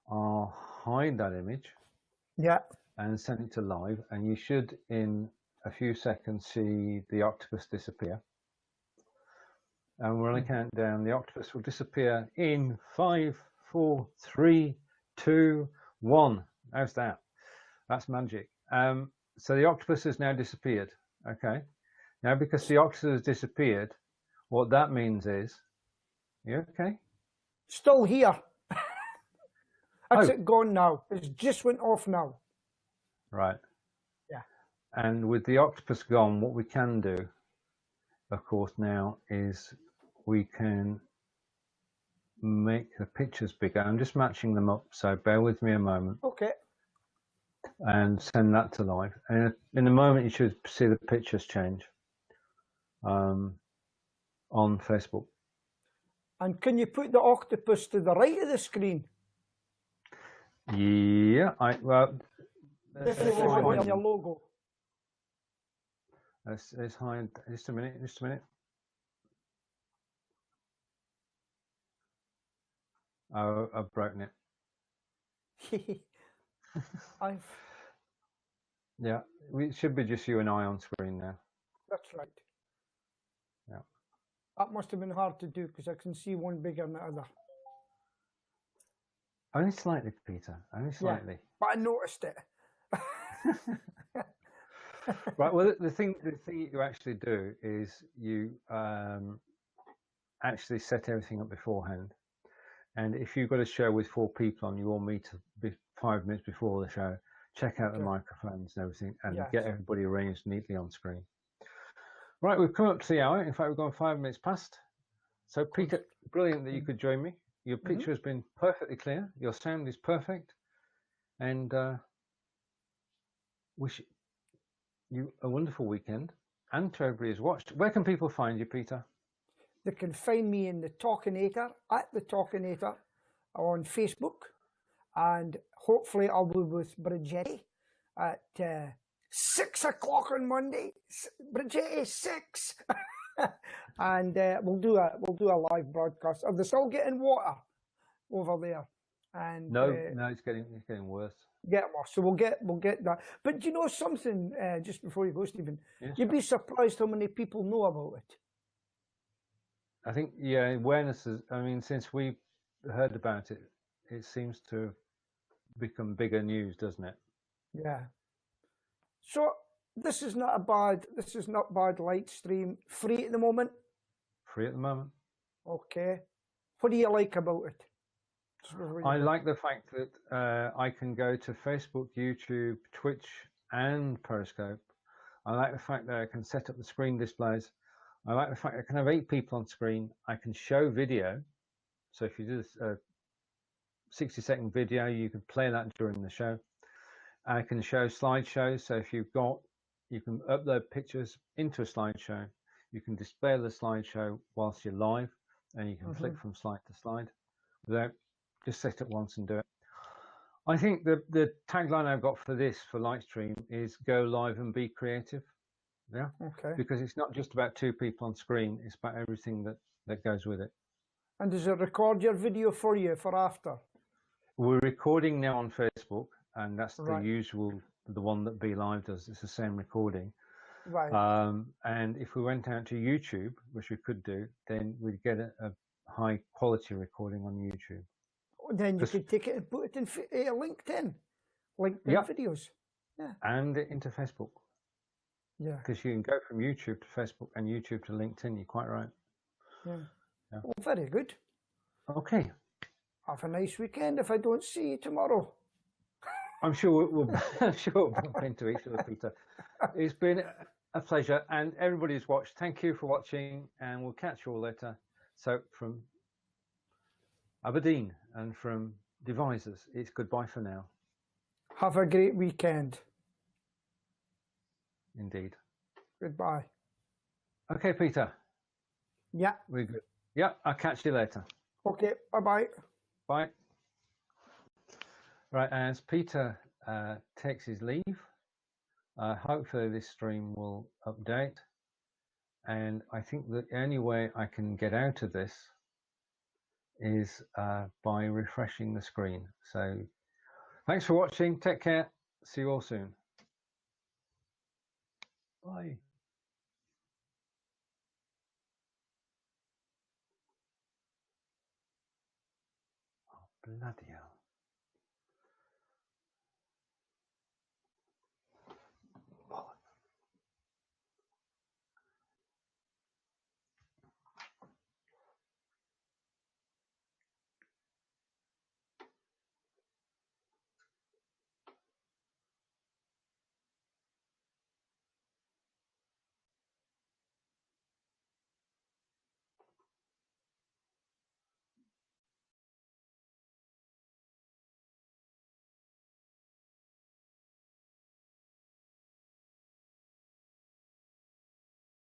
I'll hide that image. Yeah. And send it to live, and you should in a few seconds see the octopus disappear. And we're on a countdown. The octopus will disappear in 5, 4, 3, 2, 1. How's that? That's magic. So the octopus has now disappeared. Okay. Now, because the octopus has disappeared, what that means is, you okay? Still here. That's it gone now. It's just went off now. Right. Yeah. And with the octopus gone, what we can do, of course, now is we can make the pictures bigger. I'm just matching them up, so bear with me a moment. Okay. And send that to live. And in a moment, you should see the pictures change on Facebook. And can you put the octopus to the right of the screen? Yeah, If you want on your logo. Let's hide. Just a minute. Oh, I've broken it. Yeah, it should be just you and I on screen now. That's right. Yeah. That must have been hard to do because I can see one bigger than the other. Only slightly, Peter. Only slightly. Yeah, but I noticed it. Right. Well, the thing you actually do is you actually set everything up beforehand. And if you've got a show with 4 people on, you all meet 5 minutes before the show, check out the microphones and everything, and get everybody arranged neatly on screen. Right, we've come up to the hour. In fact, we've gone 5 minutes past. So, Peter, brilliant that you could join me. Your picture has been perfectly clear. Your sound is perfect. And wish you a wonderful weekend. And to everybody who's watched. Where can people find you, Peter? They can find me in the Talkinator, at the Talkinator, on Facebook. And hopefully I'll be with Bridgetti at 6 o'clock on Monday. Bridgetti 6. And we'll do a live broadcast. Are they still getting water over there? And no, it's getting worse. Get worse. So we'll get that. But do you know something? Just before you go, Stephen, you'd be surprised how many people know about it. I think awareness is. I mean, since we heard about it, it seems to have become bigger news, doesn't it? Yeah. So this is not bad light stream. Free at the moment? Free at the moment. Okay. What do you like about it? I like the fact that I can go to Facebook, YouTube, Twitch, and Periscope I like the fact that I can set up the screen displays. I like the fact that I can have 8 people on screen. I can show video. So if you do a 60-second video, you can play that during the show. I can show slideshows. So if you've got, you can upload pictures into a slideshow. You can display the slideshow whilst you're live, and you can flick from slide to slide without, just set it once and do it. I think the tagline I've got for this, for Lightstream, is go live and be creative. Yeah. Okay. Because it's not just about 2 people on screen, it's about everything that goes with it. And does it record your video for you for after? We're recording now on Facebook, and that's Right. the usual, the one that Be Live does. It's the same recording. Right. And if we went out to YouTube, which we could do, then we'd get a high quality recording on YouTube. Then you could take it and put it in LinkedIn videos. Yeah. And into Facebook. Yeah. Because you can go from YouTube to Facebook and YouTube to LinkedIn. You're quite right. Yeah. Yeah. Well, very good. Okay. Have a nice weekend if I don't see you tomorrow. I'm sure we'll bump into each other, Peter. It's been a pleasure, and everybody who's watched, thank you for watching, and we'll catch you all later. So from Aberdeen and from Devisors, it's goodbye for now. Have a great weekend. Indeed. Goodbye. Okay, Peter. Yeah. We're good. Yeah, I'll catch you later. Okay. Bye-bye. Bye. Right, as Peter takes his leave, hopefully this stream will update. And I think the only way I can get out of this is by refreshing the screen. So thanks for watching. Take care. See you all soon. Bye. Oh, bloody hell.